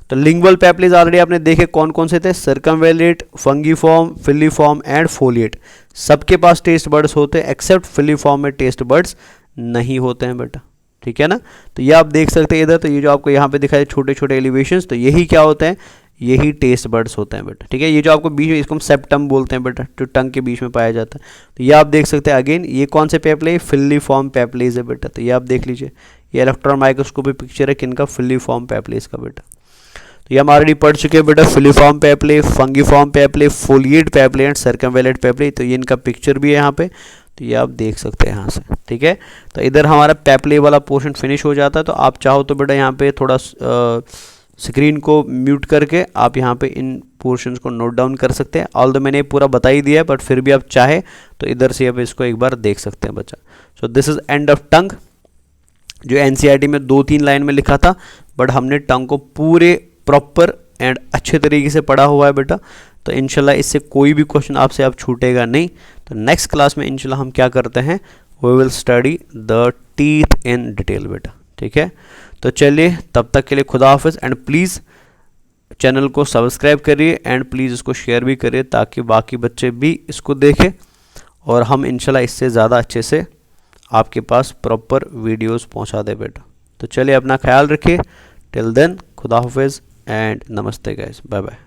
तो लिंगुअल पैपलेज ऑलरेडी आपने देखे कौन कौन से थे, सर्कमवेलेट, फंगीफॉर्म, फिलीफॉर्म एंड फोलिएट। सबके पास टेस्ट बर्ड्स होते हैं एक्सेप्ट फिलीफॉर्म में टेस्ट बर्ड्स नहीं होते हैं बेटा, ठीक है ना। तो ये आप देख सकते हैं इधर, तो ये जो आपको यहाँ पे दिखाए छोटे छोटे एलिवेशंस, तो यही क्या होते हैं? यही टेस्ट बर्ड्स होते हैं बेटा, ठीक है। ये जो आपको बीच में, इसको हम सेप्टम बोलते हैं बेटा, जो टंग के बीच में पाया जाता है। तो ये आप देख सकते हैं अगेन, ये कौन से पैपले? फिलीफॉर्म पैपलेज है बेटा। तो ये आप देख लीजिए, ये इलेक्ट्रॉन माइक्रोस्कोपी पिक्चर है किनका? फिलीफॉर्म पैपलेज का बेटा। तो ये हम ऑलरेडी पढ़ चुके हैं बेटा, फिलीफॉर्म पैपले, फंगीफॉर्म पैपले, फोलिएट पैपले एंड सर्कमवेलेट पैपले। तो ये इनका पिक्चर भी है यहाँ पे, तो ये आप देख सकते हैं यहाँ से, ठीक है। तो इधर हमारा पैपले वाला पोर्शन फिनिश हो जाता है। तो आप चाहो तो बेटा यहाँ पे थोड़ा स्क्रीन को म्यूट करके आप यहाँ पे इन पोर्शंस को नोट डाउन कर सकते हैं। ऑल द मैंने पूरा बता ही दिया है, बट फिर भी आप चाहे तो इधर से आप इसको एक बार देख सकते हैं बच्चा। So this is end of tongue, जो एनसीईआरटी में 2-3 लाइन में लिखा था, बट हमने टंग को पूरे प्रॉपर एंड अच्छे तरीके से पढ़ा हुआ है बेटा। तो इंशाल्लाह इससे कोई भी क्वेश्चन आपसे अब छूटेगा नहीं। तो नेक्स्ट क्लास में इंशाल्लाह हम क्या करते हैं, we will study the teeth in detail बेटा, ठीक है। तो चलिए तब तक के लिए खुदा हाफिज़ एंड प्लीज़ चैनल को सब्सक्राइब करिए एंड प्लीज़ इसको शेयर भी करिए ताकि बाकी बच्चे भी इसको देखें और हम इंशाल्लाह इससे ज़्यादा अच्छे से आपके पास प्रॉपर वीडियोस पहुंचा दे बेटा। तो चलिए अपना ख्याल रखिए। टिल देन खुदा हाफिज़ एंड नमस्ते गाइस, बाय बाय।